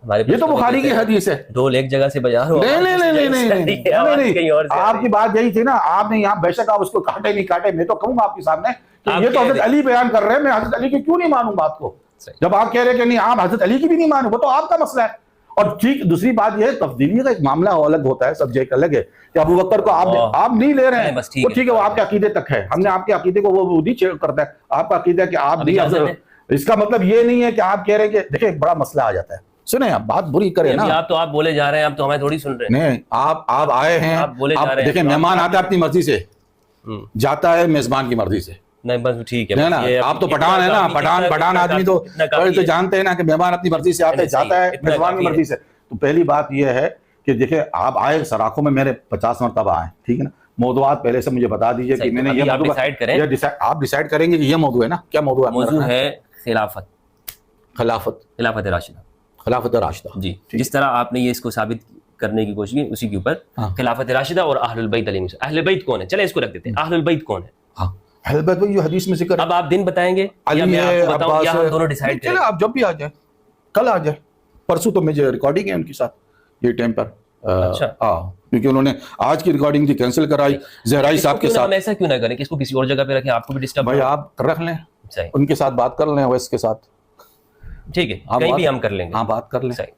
یہ تو بخاری کی حدیث ہے. ڈھول ایک جگہ سے بجا رہا نہیں آپ کی بات یہی تھی نا، آپ نے یہاں بے شک آپ اس کو کاٹے نہیں کاٹے، میں تو کہوں گا آپ کے سامنے کہ یہ تو حضرت علی بیان کر رہے ہیں، میں حضرت علی کی کیوں نہیں مانوں بات کو؟ جب آپ کہہ رہے کہ نہیں آپ حضرت علی کی بھی نہیں مانیں، وہ تو آپ کا مسئلہ ہے. اور ٹھیک دوسری بات یہ ہے تفضیلی کا ایک معاملہ الگ ہوتا ہے، سبجیکٹ الگ ہے کہ ابو بکر کو آپ نہیں لے رہے ہیں، وہ ٹھیک ہے، وہ آپ کے عقیدے تک ہے. ہم نے آپ کے عقیدے کو وہ نہیں چیک کرتا ہے، آپ کا عقیدہ ہے کہ آپ بھی اس کا مطلب یہ نہیں ہے کہ آپ کہہ رہے ہیں کہ دیکھیں ایک بڑا مسئلہ آ جاتا ہے. سنیں آپ بات بری کریں نا، آپ تو آپ بولے جا رہے ہیں، آپ تو ہمیں تھوڑی سن رہے ہیں. نہیں آپ آئے ہیں، آپ دیکھیں مہمان آتا ہے اپنی مرضی سے، جاتا ہے میزبان کی مرضی سے. نہیں بس ٹھیک ہے نا، آپ تو پٹھان ہے نا، پٹھان آدمی تو جانتے ہیں نا کہ مہمان اپنی مرضی سے آتا ہے، جاتا ہے میزبان کی مرضی سے. تو پہلی بات یہ ہے کہ دیکھیں آپ آئے سراخوں میں میرے 50 مرتبہ آئے، ٹھیک ہے نا. موضوعات پہلے سے مجھے بتا دیجئے کہ میں نے یہ موضوع آپ ڈیسائیڈ کریں گے کہ یہ موضوع ہے نا. کیا موضوع ہے؟ موضوع ہے خلافت راشدہ. جی جس طرح آپ نے یہ اس کو ثابت کرنے کی کوشش کی اسی کے اوپر خلافت راشدہ اور اہل البیت علیہم السلام. اہل البیت کون ہے؟ چلے اس کو رکھ دیتے ہیں. اہل البیت کون ہے؟ اہل البیت جو حدیث میں ذکر ہے. اب آپ دن بتائیں گے علی ہے، عباس ہے، دونوں ڈیسائیڈ کریں. چلے آپ جب بھی آ جائیں، کل آ جائیں، پرسوں تو مجھے ریکارڈنگ ہے ان کے ساتھ یہ ٹائم پر. اچھا کیونکہ انہوں نے آج کی ریکارڈنگ تھی کینسل کرائی زہرائی صاحب کے ساتھ. ہم ایسا کیوں نہ کریں کہ اس کو کسی اور جگہ پہ رکھیں، آپ کو بھی ڈسٹرب. بھائی آپ رکھ لیں، ان کے ساتھ بات کر لیں، ویس کے ساتھ ٹھیک ہے، کہیں بھی ہم کر لیں گے. ہاں بات کر لیں.